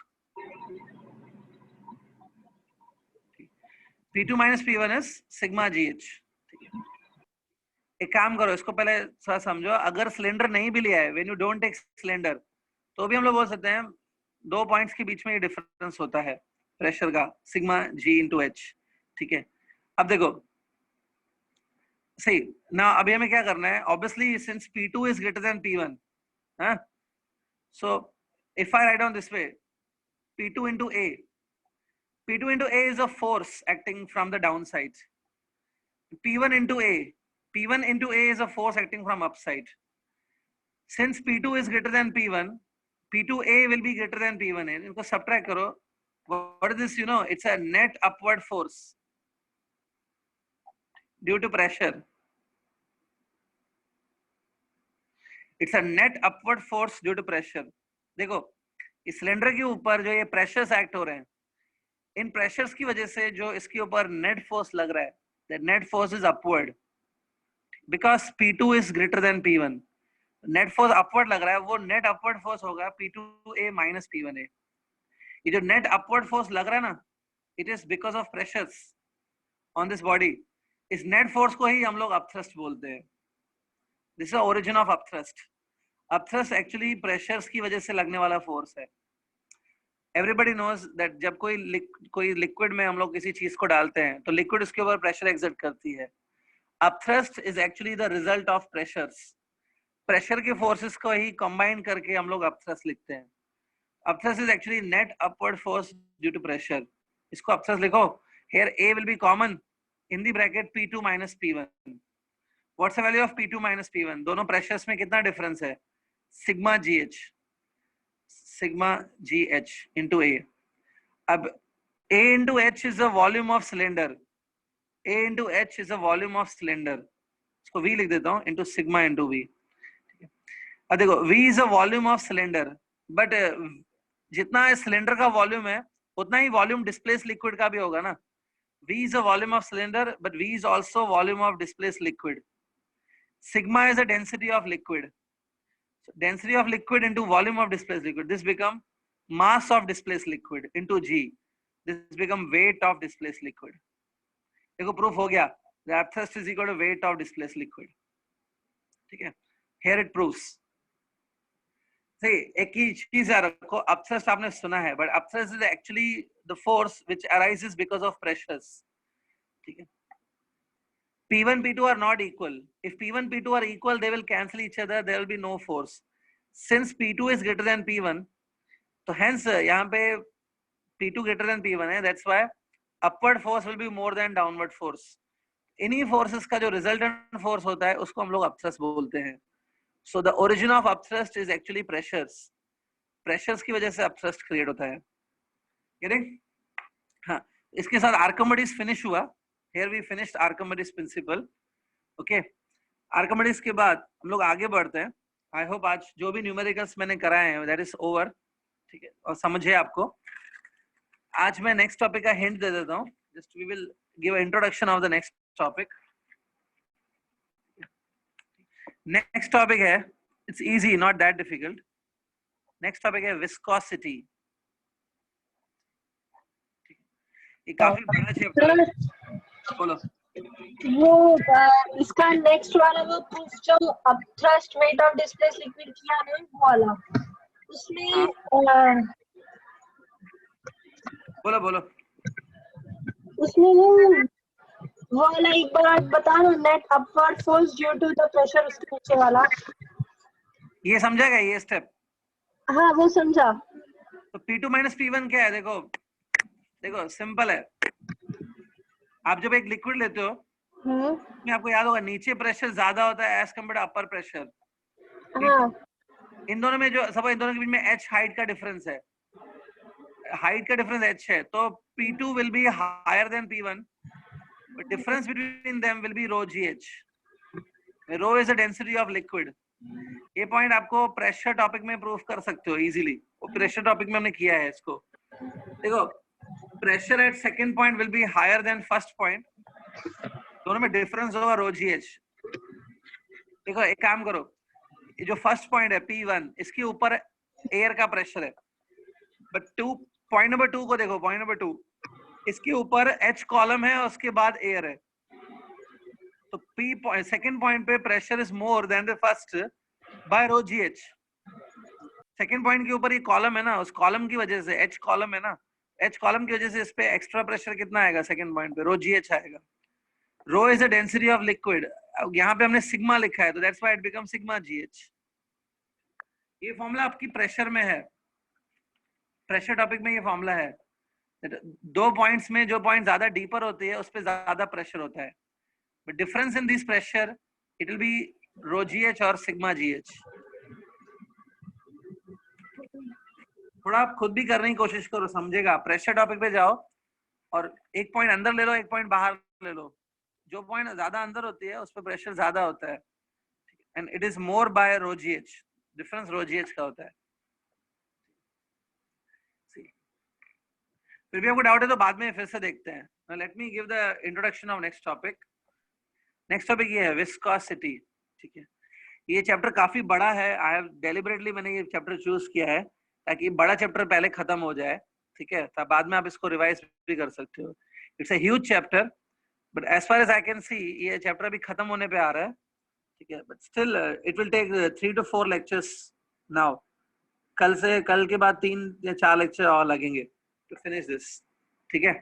P2 minus P1 is sigma GH। एक काम करो, इसको पहले थोड़ा समझो, अगर सिलेंडर नहीं भी लिया है, when you don't take cylinder, तो भी हम लोग बोल सकते हैं दो पॉइंट्स के बीच में ये डिफरेंस होता है प्रेशर का, सिग्मा G इंटू H, ठीक है। अब देखो सही ना, अभी हमें क्या करना है, obviously since P2 is greater than P1, हाँ, so if I write down this way, P2 into A, P2 into A is a force acting from the downside. P1 into A, P1 into A is a force acting from upside. Since P2 is greater than P1, P2A will be greater than P1A. इनको subtract करो. What is this? You know, it's a net upward force due to pressure. It's a net upward force due to pressure. देखो, इस cylinder के ऊपर जो ये pressures act हो रहे हैं, इन प्रेशर्स की वजह से जो इसके ऊपर नेट फोर्स लग रहा है, the net force is upward, because P2 is greater than P1। Net force upward लग रहा है, वो नेट अपवर्ड फोर्स होगा P2A माइनस P1A। ये जो नेट अपवर्ड फोर्स लग रहा है ना, it is because of pressures on this body. इस नेट फोर्स को ही हम लोग अपथ्रस्ट बोलते हैं। This is origin of upthrust. Upthrust actually pressures की वजह से लगने वाला फोर्स है। एवरीबडी नोज दैट जब कोई लिक्विड में हम लोग किसी चीज को डालते हैं तो लिक्विड उसके ऊपर प्रेशर एक्सर्ट करती है। Upthrust is actually the result of pressures. Pressure के फोर्सेस को ही कंबाइन करके हम लोग अपथ्रस्ट लिखते हैं। Upthrust is actually net upward force due to pressure. इसको अपथ्रस्ट लिखो, here A will be common in the bracket P2 minus P1। What's the value of P2 minus P1? दोनों प्रेशर्स में कितना डिफरेंस है? Sigma GH, sigma GH into A. अब A into H is the volume of cylinder. A into H is the volume of cylinder. इसको V लिख देता हूँ into sigma into V. अब देखो V is the volume of cylinder, but जितना cylinder का volume है उतना ही वॉल्यूम डिस्प्लेस लिक्विड का भी होगा ना। V is the volume of cylinder, but V is also volume of displaced liquid. Sigma is the density of liquid. So density of liquid into volume of displaced liquid. This become mass of displaced liquid into G. This become weight of displaced liquid. देखो proof हो गया, the upthrust is equal to weight of displaced liquid. ठीक है, here it proves. See, एक ही चीज याद रखो, upthrust आपने सुना है, but upthrust is actually the force which arises because of pressures. ठीक है, P1 P2 are not equal. If P1 P2 are equal, they will cancel each other. There will be no force. Since P2 is greater than P1, तो hence यहाँ पे P2 greater than P1 है. That's why upward force will be more than downward force. इन्हीं forces का जो resultant force होता है उसको हम लोग upthrust बोलते हैं. So the origin of upthrust is actually pressures. Pressures की वजह से upthrust create होता है. गेटिंग? हाँ, इसके साथ आर्किमिडीज फिनिश हुआ. Here we finished Archimedes principle. Okay. Archimedes के बाद हम लोग आगे बढ़ते हैं. आई होप आज जो भी न्यूमेरिकल्स मैंने कराए हैं दैट इज ओवर. ठीक है, और समझे आपको. आज मैं नेक्स्ट टॉपिक का हिंट दे देता हूँ. Just we will give introduction of the next topic. Next topic है, it's easy, not that difficult. Next topic है विस्कोसिटी. ये काफी बड़ा चैप्टर है. बोलो. वो इसका नेक्स्ट वाला वो प्रूफ जो upthrust wait of displace liquid किया है वो वाला, उसमें बोलो बोलो. उसमें वो वाला एक बार बता दो. Net upward force due to the pressure, उसके नीचे वाला. ये समझा क्या ये स्टेप? हाँ वो समझा. तो P2 माइनस P1 क्या है? देखो देखो सिंपल है. आप जब एक लिक्विड लेते हो में आपको याद होगा नीचे प्रेशर ज्यादा होता है as compare to upper pressure. हाँ. इन दोनों में जो सब इन दोनों के बीच में h हाइट का डिफरेंस है. हाइट का डिफरेंस h है, तो P2 will be higher than P1, but difference between them will be rho gh. Rho is the density of liquid. ये पॉइंट आपको प्रेशर टॉपिक में प्रूफ कर सकते हो इजीली. वो प्रेशर टॉपिक में हमने किया है इसको. देखो pressure at second point will be higher than first point. दोनों में डिफरेंस होगा रो gh. देखो एक काम करो, ये जो फर्स्ट पॉइंट है P1, इसके ऊपर एयर का प्रेशर है. बट पॉइंट नंबर 2 को देखो. पॉइंट नंबर 2, इसके ऊपर H कॉलम है और उसके बाद एयर है. तो P सेकंड पॉइंट पे pressure is more than the first by rho gh. Second point के ऊपर ये कॉलम है ना, उस कॉलम की वजह से H कॉलम है ना, H कॉलम की वजह से इस पे एक्स्ट्रा प्रेशर कितना आएगा सेकंड पॉइंट पे? रो gh आएगा. Rho is the density of liquid. यहाँ पे हमने सिग्मा लिखा है तो that's why it become sigma gh. ये फॉर्मूला आपकी प्रेशर में है. प्रेशर टॉपिक में ये फॉर्मूला है. दो पॉइंट्स में जो पॉइंट ज्यादा डीपर होती है उस पे ज्यादा प्रेशर होता है. But difference in this pressure it will be rho gh और सिग्मा gh. थोड़ा आप खुद भी करने की कोशिश करो, समझेगा. प्रेशर टॉपिक पे जाओ और एक पॉइंट अंदर ले लो, एक पॉइंट बाहर ले लो. जो पॉइंट ज्यादा अंदर होती है उस पर प्रेशर ज्यादा होता है and it is more by rho gh. Difference rho gh का होता है. फिर भी आपको डाउट है तो बाद में फिर से देखते हैं. Let me give the introduction of next topic. Next topic ये है विस्कोसिटी. ठीक है, ये चैप्टर काफी बड़ा है. आई हैव डेलिबरेटली मैंने ये चैप्टर चूज किया है ताकि बड़ा चैप्टर पहले खत्म हो जाए. ठीक है, तब बाद में आप इसको रिवाइज भी कर सकते हो. It's a huge chapter but as far as I can see ये चैप्टर अभी खत्म होने पे आ रहा है. ठीक है, but still it will take 3 to 4 lectures now. कल के बाद 3 या 4 लेक्चर और लगेंगे to finish this. ठीक है,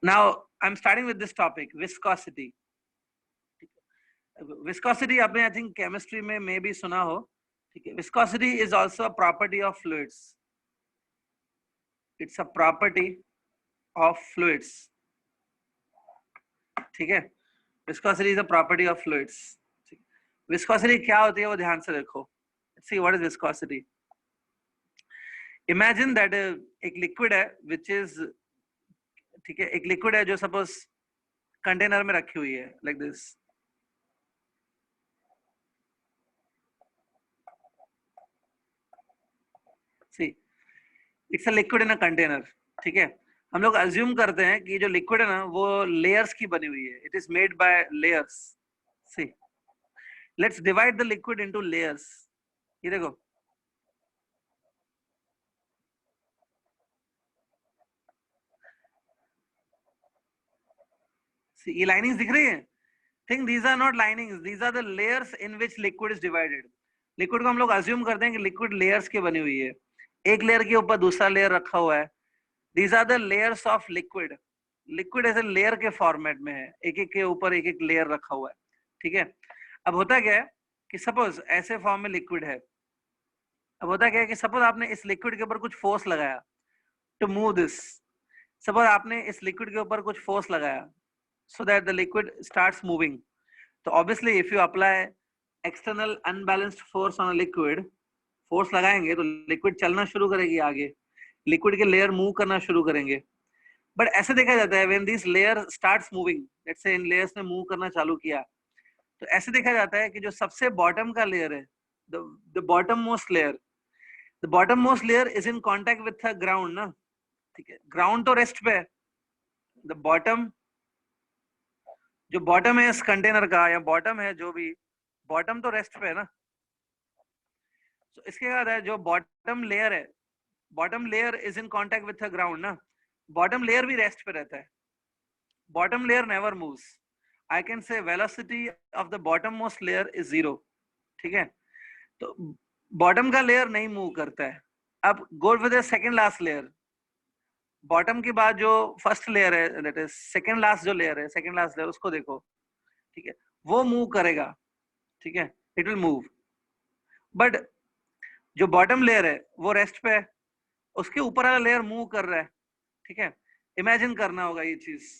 now I'm starting with this topic, viscosity. Viscosity आपने I think chemistry में may be सुना हो. ठीक है, viscosity is also a property of fluids. It's a property of fluids. ठीक है, viscosity is a property of fluids. Viscosity क्या होती है वो ध्यान से देखो. Let's see what is viscosity. Imagine that एक लिक्विड है which is, ठीक है, एक लिक्विड है जो सपोज कंटेनर में रखी हुई है like this. See, it's a liquid in a container. ठीक है, हम लोग अज्यूम करते हैं कि जो लिक्विड है ना वो लेयर्स की बनी हुई है. It is made by layers. See, let's divide the liquid into layers. ये देखो, see, ये लाइनिंग्स दिख रही है. Think these are not linings, these are the layers in which liquid is divided. Liquid को हम लोग अज्यूम करते हैं कि लिक्विड लेयर्स की बनी हुई है. एक लेयर के ऊपर दूसरा लेयर रखा हुआ है. These are the layers of liquid. Liquid ऐसे लेयर के फॉर्मेट में है, एक एक के ऊपर एक एक लेयर रखा हुआ है. ठीक है, अब होता क्या है कि सपोज ऐसे फॉर्म में लिक्विड है. अब होता क्या है कि सपोज आपने इस लिक्विड के ऊपर कुछ फोर्स लगाया टू मूव दिस. सपोज आपने इस लिक्विड के ऊपर कुछ फोर्स लगाया so that the liquid starts moving. So obviously if you apply external unbalanced force on a liquid, force लगाएंगे तो लिक्विड चलना शुरू करेगी आगे, लिक्विड के लेयर मूव करना शुरू करेंगे। बट ऐसे देखा जाता है when this layer starts moving, let's say in layers ने मूव करना चालू किया, तो ऐसे देखा जाता है कि जो सबसे बॉटम का लेयर है, the bottom most layer, the bottom most layer is in contact with the ground ना, ठीक है, ग्राउंड तो रेस्ट पे है, द बॉटम, जो बॉटम है इस कंटेनर का या बॉटम है जो भी, बॉटम तो रेस्ट पे है ना। तो इसके बाद है जो बॉटम लेयर है, bottom layer is in contact with the ground ना, बॉटम लेयर भी रेस्ट पे रहता है, bottom layer never moves, I can say velocity of the bottom most layer is 0, ठीक है। तो बॉटम का लेयर नहीं मूव करता है। अब go with the second last layer, bottom के बाद जो फर्स्ट लेयर है, दैट इज सेकंड लास्ट जो लेयर है, सेकंड लास्ट लेयर, उसको देखो, ठीक है, वो मूव करेगा, ठीक है, इट विल मूव। बट जो बॉटम लेयर है वो रेस्ट पे है, उसके ऊपर वाला लेयर मूव कर रहा है, ठीक है। इमेजिन करना होगा ये चीज,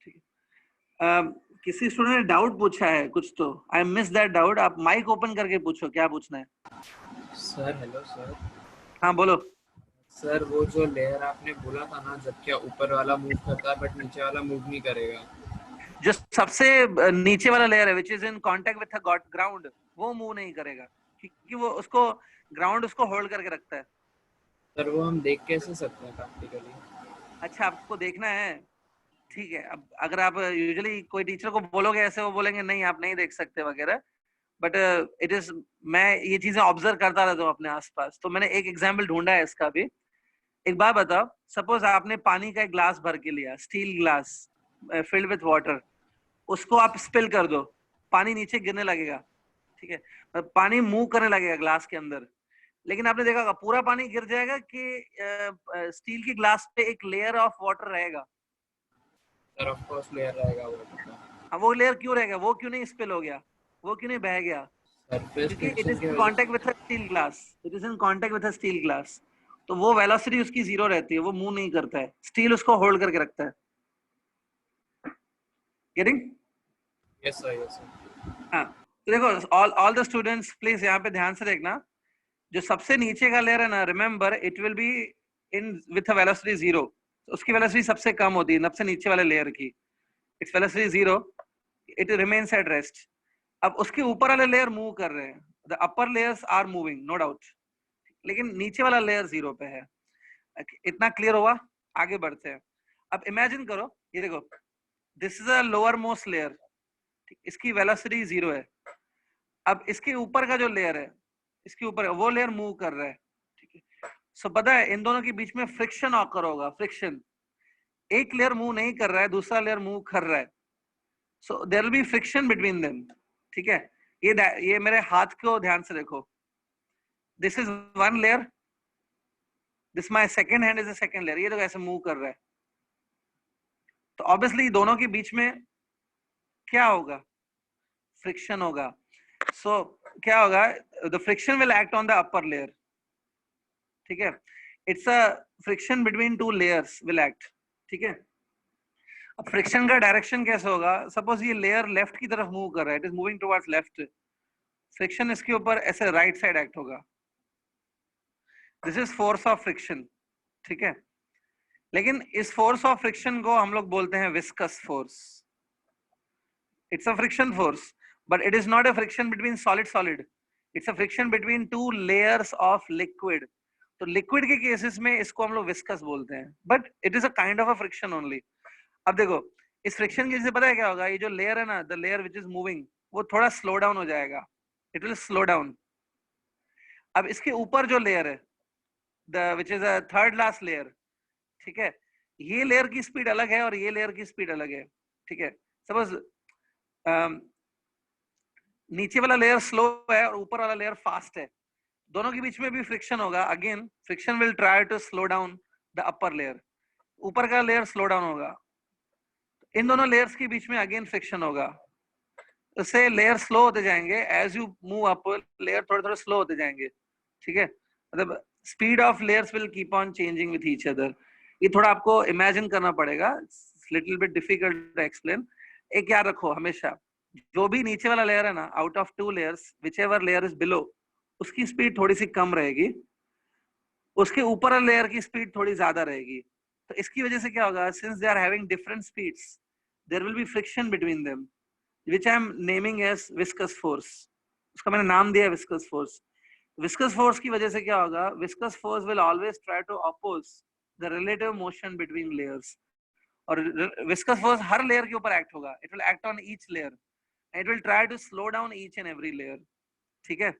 ठीक है। किसी स्टूडेंट ने डाउट पूछा है कुछ, तो आई मिस दैट डाउट, आप माइक ओपन करके पूछो क्या पूछना है। Sir hello sir. हाँ बोलो। सर वो जो लेयर आपने बोला था ना, जब क्या ऊपर वाला मूव करता है बट नीचे वाला मूव नहीं करेगा, जो सबसे नीचे वाला लेयर है which is in contact with the ground, वो मूव नहीं करेगा क्योंकि वो उसको ग्राउंड उसको होल्ड करके रखता है। सर वो हम देख कैसे सकते हैं प्रैक्टिकली? अच्छा आपको देखना है, ठीक है। अब अगर आप यूजुअली कोई टीचर को बोलोगे ऐसे, वो बोलेंगे नहीं आप नहीं देख सकते वगैरह, बट इट इज, मैं ये चीजें ऑब्जर्व करता रहता हूँ अपने आसपास, तो मैंने एक एग्जाम्पल ढूंढा है इसका भी। एक बात बताओ, सपोज आपने पानी का एक ग्लास भर के लिया, steel glass filled with water, उसको आप स्पिल कर दो, पानी नीचे गिरने लगेगा, ठीक है, पानी मूव करने लगेगा ग्लास के अंदर, लेकिन आपने देखा होगा पूरा पानी गिर जाएगा कि स्टील की ग्लास पे एक लेयर ऑफ वाटर रहेगा। सर ऑफ कोर्स लेयर रहेगा वो तो। हाँ वो लेयर क्यों रहेगा, वो क्यों नहीं स्पिल हो गया, वो क्यों नहीं बह गया, सरफेस क्योंकि इट फ्रिक्शन इज की इन वजह contact with steel glass, it is in contact with steel glass, तो वो वेलोसिटी उसकी 0 रहती है, वो मूव नहीं करता है, स्टील उसको होल्ड करके रखता है। गेटिंग? से। Yes sir. हाँ तो देखो ऑल द स्टूडेंट्स प्लीज यहाँ पे ध्यान से देखना, जो सबसे नीचे का लेयर है ना, remember it will be in with a velocity 0, उसकी वेलोसिटी सबसे कम होती है सबसे नीचे वाले लेयर की, its velocity 0, it remains at rest. अब उसके ऊपर वाले लेयर मूव कर रहे हैं, the upper layers are moving no doubt, लेकिन नीचे वाला लेयर 0 पे है। इतना क्लियर हुआ? आगे बढ़ते हैं। अब इमेजिन करो, ये देखो, this is a lower most layer, इसकी वेलोसिटी 0 है। अब इसके ऊपर का जो लेयर है, इसके ऊपर वो लेयर मूव कर रहा है, ठीक है। सो पता है इन दोनों के बीच में फ्रिक्शन ऑकर होगा, फ्रिक्शन, एक लेयर मूव नहीं कर रहा है, दूसरा लेयर मूव कर रहा है, so there will be friction between them, ठीक है। ये मेरे हाथ को ध्यान से देखो, this is one layer, this my second hand is a second layer, ये तो ऐसे मूव कर रहा है, तो ऑब्वियसली दोनों के बीच में क्या होगा, फ्रिक्शन होगा। सो क्या होगा, the friction will act on the upper layer, ठीक है, it's a friction between two layers will act, ठीक है। अब फ्रिक्शन का डायरेक्शन कैसे होगा, सपोज ये लेयर लेफ्ट की तरफ मूव कर रहा है, it is moving towards left, friction इसके ऊपर ऐसे राइट साइड एक्ट होगा, this is force of friction, ठीक है। लेकिन इस फोर्स ऑफ फ्रिक्शन को हम लोग बोलते हैं viscous force, it's a friction force, but it is not a friction between solid, it's a friction between two layers of liquid, तो लिक्विड के केसेस में इसको हम लोग विस्कस बोलते हैं, but it is a kind of a friction only. अब देखो इस फ्रिक्शन की वजह से पता है क्या होगा, ये जो लेयर है ना, the layer which is moving, वो थोड़ा स्लो डाउन हो जाएगा, इट विल स्लो डाउन। अब इसके ऊपर जो लेयर है, the which is a third last layer, ठीक है, ये लेयर की स्पीड अलग है और ये लेयर की स्पीड अलग है, ठीक है। सपोज नीचे वाला लेयर स्लो है और ऊपर वाला लेयर फास्ट है, दोनों के बीच में भी फ्रिक्शन होगा, again friction will try to slow down the upper layer, ऊपर का लेयर स्लो डाउन होगा, इन दोनों लेयर्स के बीच में अगेन फ्रिक्शन होगा, उससे लेयर स्लो होते जाएंगे, as you move up layer थोड़े थोड़े स्लो होते जाएंगे, ठीक है। मतलब speed of layers will keep on changing with each other, ये थोड़ा आपको इमेजिन करना पड़ेगा, little bit difficult to explain. एक याद रखो हमेशा, जो भी नीचे वाला लेयर है ना, out of 2 layers which ever layer is below, उसकी स्पीड थोड़ी सी कम रहेगी, उसके ऊपर वाले लेयर की स्पीड थोड़ी ज्यादा रहेगी। तो इसकी वजह से क्या होगा, since they are having different speeds, there will be friction between them, which I am naming as viscous force. उसका मैंने नाम दिया है विस्कस फोर्स। विस्कस फोर्स की वजह से क्या होगा, viscous force will always try to oppose the relative motion between layers. और विस्कस फोर्स हर लेयर के ऊपर एक्ट होगा, it will act on each layer, it will try to slow down each and every layer. ठीक है,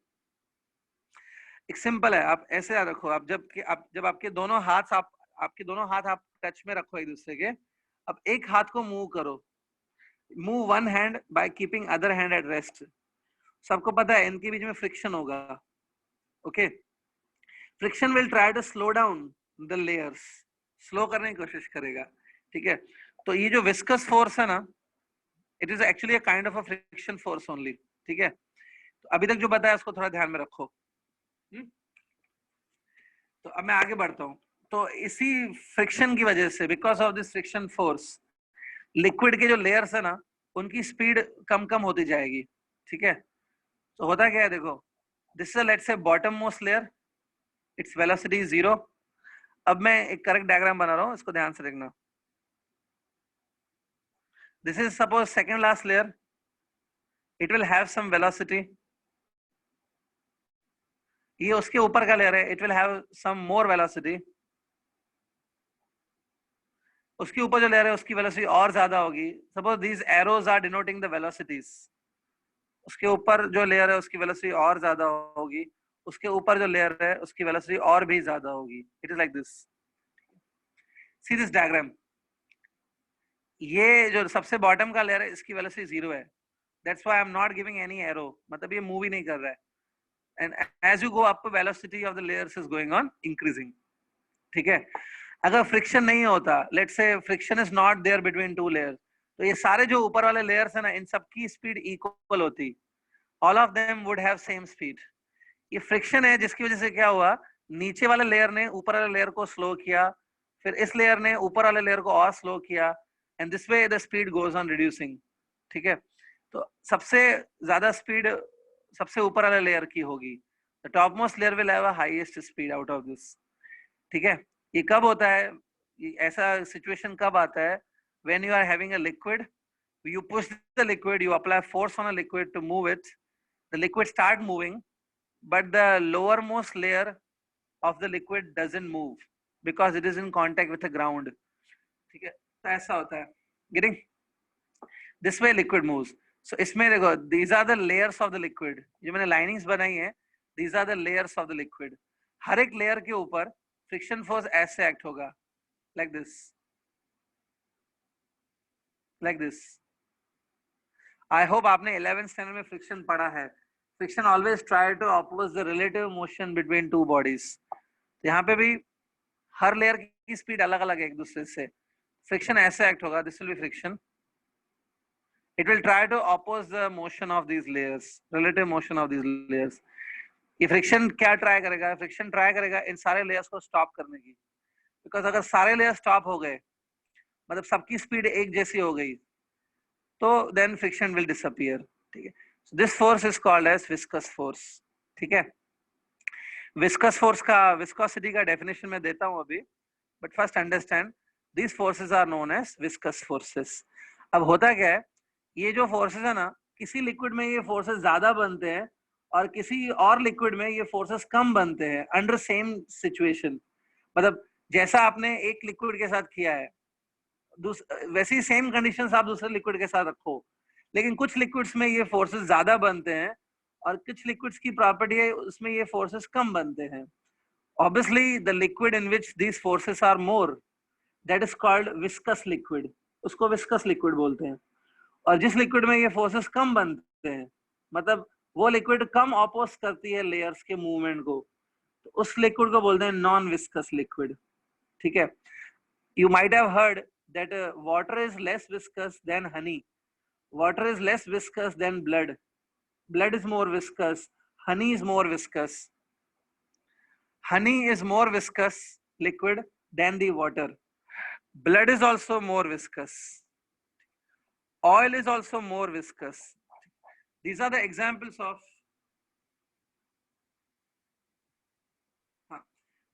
एक simple है, आप ऐसे याद रखो, आप जब आपके दोनों हाथ आप टच में रखो एक दूसरे के, अब एक हाथ को मूव करो, move one hand by keeping other hand at rest. सबको पता है इनके बीच में फ्रिक्शन होगा, okay. Friction will try to slow down the layers, slow करने की कोशिश करेगा, ठीक है। तो ये जो विस्कस फोर्स है ना, it is actually a kind of a friction force only, ठीक है। तो अभी तक जो बताया उसको थोड़ा ध्यान में रखो। तो अब मैं आगे बढ़ता हूँ। तो इसी फ्रिक्शन की वजह से, because of this friction force, liquid के जो लेयर्स है ना, उनकी स्पीड कम कम होती जाएगी, ठीक है। तो होता क्या है, देखो, this is let's say bottom most layer, it's velocity 0। अब मैं एक करेक्ट डायग्राम बना रहा हूँ, इसको ध्यान से देखना। This is suppose second last layer, it will have some velocity. ये उसके ऊपर का लेयर है, it will have some more velocity. उसके ऊपर जो लेयर है उसकी वेलोसिटी और ज्यादा होगी। Suppose these arrows are denoting the velocities. उसके ऊपर जो लेयर है उसकी वेलोसिटी और ज्यादा होगी, उसके ऊपर जो लेयर है उसकी वेलोसिटी और भी ज्यादा होगी। It is like this, see this diagram. ये जो सबसे बॉटम का लेयर है इसकी वेलोसिटी 0 है, that's why I am not giving any arrow, मतलब ये मूव ही नहीं कर रहा है। And as you go up, velocity of the layers is going on increasing, ठीक है। अगर फ्रिक्शन नहीं होता, let's say friction is not there between 2 layers, तो ये सारे जो ऊपर वाले लेयर्स है ना, इन सबकी स्पीड इक्वल होती, all of them would have same speed. ये फ्रिक्शन है जिसकी वजह से क्या हुआ, नीचे वाले लेयर ने ऊपर वाले लेयर को स्लो किया, फिर इस लेयर ने ऊपर वाले लेयर को और स्लो किया, and this way the speed goes on reducing, ठीक है। तो सबसे ज्यादा स्पीड सबसे ऊपर वाले लेयर की होगी, the top most layer will have a highest speed out of this, ठीक है। ये कब होता है, ऐसा सिचुएशन कब आता है, when you are having a liquid, you push the liquid, you apply force on a liquid to move it, the liquid start moving, but the lowermost layer of the liquid doesn't move because it is in contact with the ground, ठीक है। तो ऐसा होता है, getting this way liquid moves। so इसमें देखो, these are the layers of the liquid, जो मैंने लाइनिंग्स बनाई है, these are the layers of the liquid। हर एक लेयर के ऊपर फ्रिक्शन फोर्स ऐसे एक्ट होगा, like this, like this। I hope आपने 11th स्टैंडर्ड में फ्रिक्शन पढ़ा है। Friction always try to oppose the relative motion between two bodies. यहाँ पे भी हर लेयर की स्पीड अलग अलग है एक दूसरे से, फ्रिक्शन ऐसे एक्ट होगा, this will be friction, it will try to oppose the motion of these layers, relative motion of these layers. ये फ्रिक्शन क्या ट्राई करेगा, फ्रिक्शन ट्राई करेगा इन सारे लेयर्स को स्टॉप करने की, बिकॉज अगर सारे लेयर स्टॉप हो गए, मतलब सबकी स्पीड एक जैसी हो गई, तो देन फ्रिक्शन विल डिसअपीयर, ठीक है। So this force is called as viscous force, ठीक है। विस्कस फोर्स का, विस्कोसिटी का डेफिनेशन मैं देता हूं अभी, but first understand these forces are known as viscous forces. अब होता क्या है, ये जो फोर्सेस है ना, किसी लिक्विड में ये फोर्सेस ज्यादा बनते हैं और किसी और लिक्विड में ये फोर्सेस कम बनते हैं अंडर सेम सिचुएशन। मतलब जैसा आपने एक लिक्विड के साथ किया है, वैसे ही सेम कंडीशंस आप दूसरे लिक्विड के साथ रखो, लेकिन कुछ लिक्विड्स में ये फोर्सेस ज्यादा बनते हैं और कुछ लिक्विड्स की प्रॉपर्टी है उसमें ये फोर्सेस कम बनते हैं। Obviously the liquid in which these forces are more, that is called viscous liquid, उसको विस्कस लिक्विड बोलते हैं। और जिस लिक्विड में ये फोर्सेस कम बनते हैं, मतलब वो लिक्विड कम ऑपोज करती है लेयर्स के मूवमेंट को, तो उस लिक्विड को बोलते हैं नॉन विस्कस लिक्विड, ठीक है। You might have heard that water is less viscous than honey, water is less viscous than blood, blood is more viscous, honey is more viscous, honey is more viscous liquid than the water, blood is also more viscous, oil is also more viscous, These are the examples of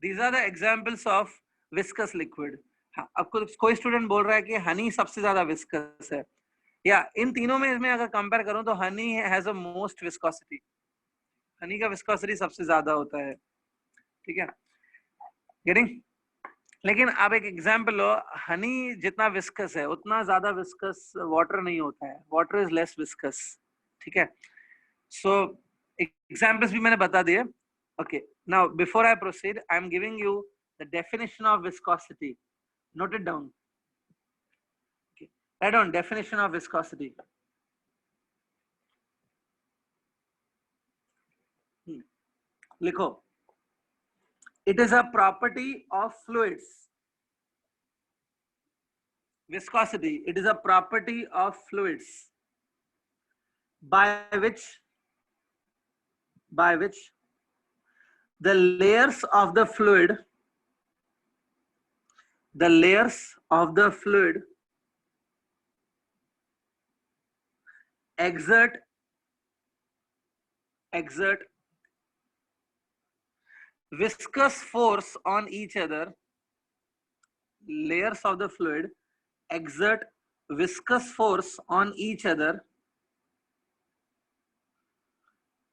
these are the examples of viscous liquid. हाँ, अब कोई student बोल रहा है कि हनी सबसे ज्यादा viscous है, या इन तीनों में इसमें अगर कंपेयर करूं तो Honey has a most viscosity, Honey का विस्कोसिटी सबसे ज्यादा होता है, ठीक है, गेटिंग। लेकिन अब एक एग्जांपल लो, हनी जितना विस्कस है उतना ज्यादा विस्कस वाटर नहीं होता है, वाटर इज लेस विस्कस, ठीक है। सो एग्जांपल्स भी मैंने बता दिए। Okay, now before I proceed I am giving you the definition of viscosity, note it down. Okay, write down definition of viscosity. Likho, it is a property of fluids. Viscosity, it is a property of fluids by which the layers of the fluid exert viscous force on each other. Layers of the fluid exert viscous force on each other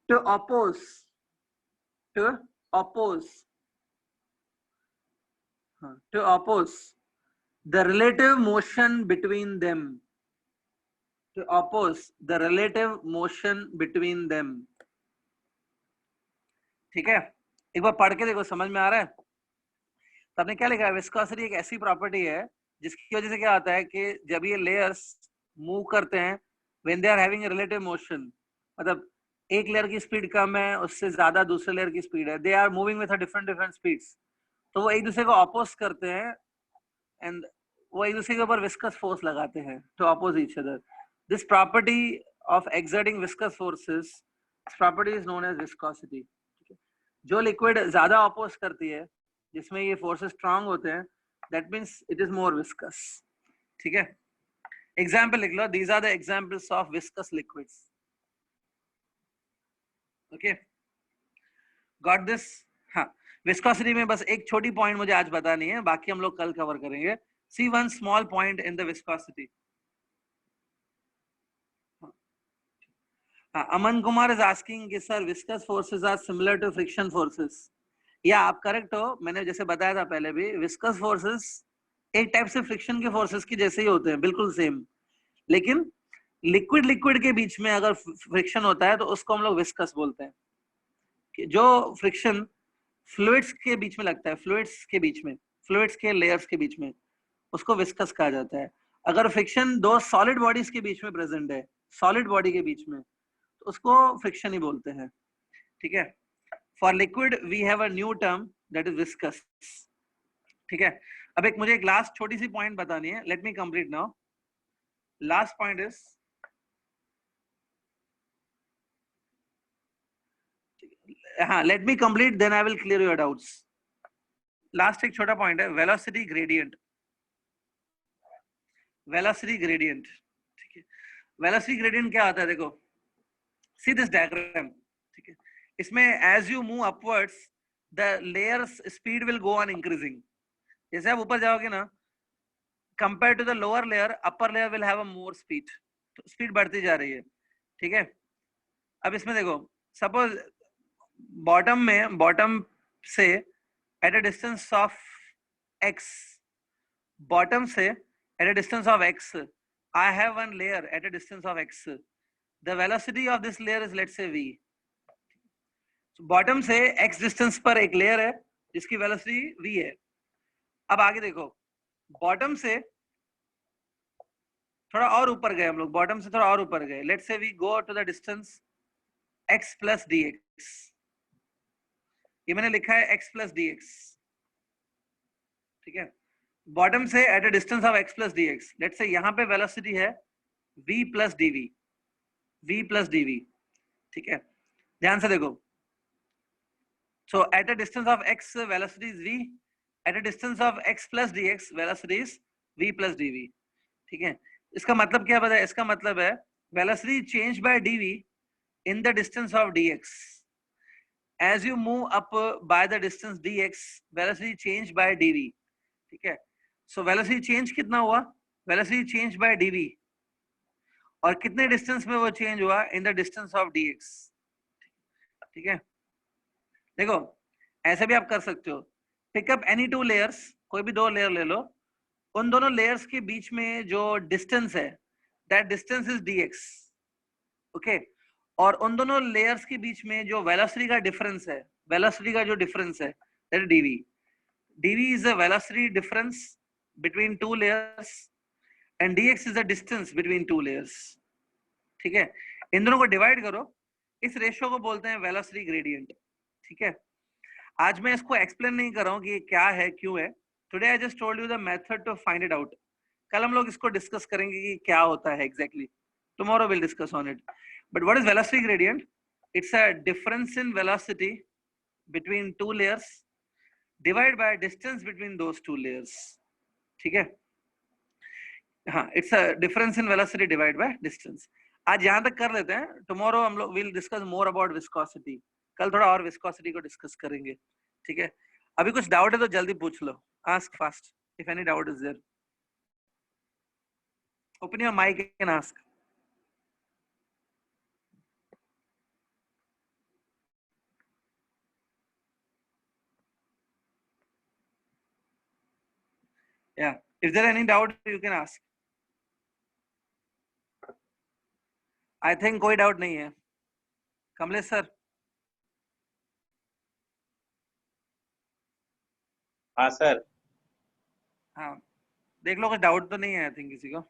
to oppose the relative motion between them. To oppose the relative motion between them. ठीक है, एक बार पढ़ के देखो, समझ में आ रहा है? तो आपने क्या लिखा है, विस्कोसिटी एक ऐसी प्रॉपर्टी है जिसकी वजह से क्या होता है कि जब ये लेयर्स मूव करते हैं, when they are having relative motion, मतलब एक लेयर की स्पीड कम है, उससे ज्यादा दूसरे लेयर की स्पीड है, they are moving with different speeds, तो वो एक दूसरे को अपोज करते हैं एंड वो एक दूसरे के ऊपर विस्कस फोर्स लगाते हैं to oppose each other. This property of exerting viscous forces, this property is known as viscosity. जो लिक्विड ज्यादा अपोज करती है, जिसमें ये फोर्सेस स्ट्रांग होते हैं, that means it is more viscous. ठीक है, एग्जांपल लिख लो, these are the examples of viscous liquids. Okay, got this? हाँ, विस्कोसिटी में बस एक छोटी पॉइंट मुझे आज बतानी है, बाकी हम लोग कल कवर करेंगे. See one small point in the viscosity. Aman Kumar is asking कि sir viscous forces are similar to friction forces. या आप करेक्ट हो, मैंने जैसे बताया था पहले भी, विस्कस फोर्सेस एक टाइप से फ्रिक्शन के फोर्सेस की जैसे ही होते हैं, बिल्कुल सेम. लेकिन लिक्विड लिक्विड के बीच में अगर फ्रिक्शन होता है तो उसको हम लोग विस्कस बोलते हैं. कि जो फ्रिक्शन फ्लूइड्स के बीच में लगता है, फ्लूइड्स के बीच में, फ्लूइड्स के लेयर्स के बीच में, उसको विस्कस कहा जाता है. अगर फ्रिक्शन दो सॉलिड बॉडीज के बीच में प्रेजेंट है, सॉलिड बॉडी के बीच में, तो उसको फ्रिक्शन ही बोलते हैं. ठीक है, for liquid we have a new term that is viscous. ठीक है, अब एक मुझे एक लास्ट छोटी सी पॉइंट बतानी है. Let me complete now. Last point is, हाँ, let me complete then I will clear your doubts. Last एक छोटा पॉइंट है, वेलोसिटी ग्रेडियंट. वेलोसिटी ग्रेडियंट, ठीक है, वेलोसिटी ग्रेडियंट क्या होता है? देखो, सी दिस डायग्राम. ठीक है, इसमें as you move upwards the layers speed will go on increasing. जैसे आप ऊपर जाओगे ना, compare to the lower layer, upper layer will have a more speed, तो स्पीड बढ़ती जा रही है. ठीक है, अब इसमें देखो, सपोज बॉटम से at a distance of x, bottom से at a distance of x, I have one layer at a distance of x. The velocity of this layer is, let's say, v. So bottom से x distance पर एक layer है जिसकी velocity v है. अब आगे देखो, bottom से थोड़ा और ऊपर गए हम लोग, bottom से थोड़ा और ऊपर गए. Let's say we go to the distance x plus dx. ये मैंने लिखा है x plus dx. ठीक है, बॉटम से at a distance of x plus dx. Let's say यहाँ पे वेलोसिटी है v plus dv, v plus dv. ठीक है, ध्यान से देखो. So at a distance of x velocity is v, at a distance of x plus dx velocity is v plus dv. ठीक है, इसका मतलब क्या पता है? इसका मतलब है velocity change bye dv in the distance of dx. As you move up by the distance dx, velocity change by dv. ठीक है, so velocity change कितना हुआ? Velocity change by dv, और कितने डिस्टेंस में वो चेंज हुआ? In the distance of dx. ठीक है, देखो ऐसे भी आप कर सकते हो, पिकअप एनी टू लेयर्स, कोई भी दो लेयर ले लो, उन दोनों लेयर्स के बीच में जो डिस्टेंस है, that distance is dx. Okay, और उन दोनों लेयर्स के बीच में जो वेलोसिटी का डिफरेंस है, वेलोसिटी का जो डिफरेंस है, that is dv. dv is the velocity difference between two layers and dx is the distance between two layers. ठीक है, इन दोनों को डिवाइड करो, इस रेशियो को बोलते हैं वेलोसिटी ग्रेडियंट. ठीक है, आज मैं इसको एक्सप्लेन नहीं कर रहा हूँ कि क्या है, क्यों है. Today I just told you the method to find it out. कल हम लोग इसको डिस्कस करेंगे कि क्या होता है exactly. Tomorrow will discuss on it. But what is velocity gradient? It's a difference in velocity between two layers divide by distance between those two layers. ठीक है, हाँ, it's a difference in velocity divide by distance. आज यहाँ तक कर लेते हैं. Tomorrow हम लोग will discuss more about viscosity. कल थोड़ा और विस्कोसिटी को डिस्कस करेंगे. ठीक है, अभी कुछ डाउट है तो जल्दी पूछ लो. Ask fast if any doubt is there. Open your mic and ask. Yeah, if there any doubt you can ask. I think कोई डाउट नहीं है. कमलेश सर. हाँ सर. हाँ, देख लो कुछ डाउट तो नहीं है आई थिंक किसी को.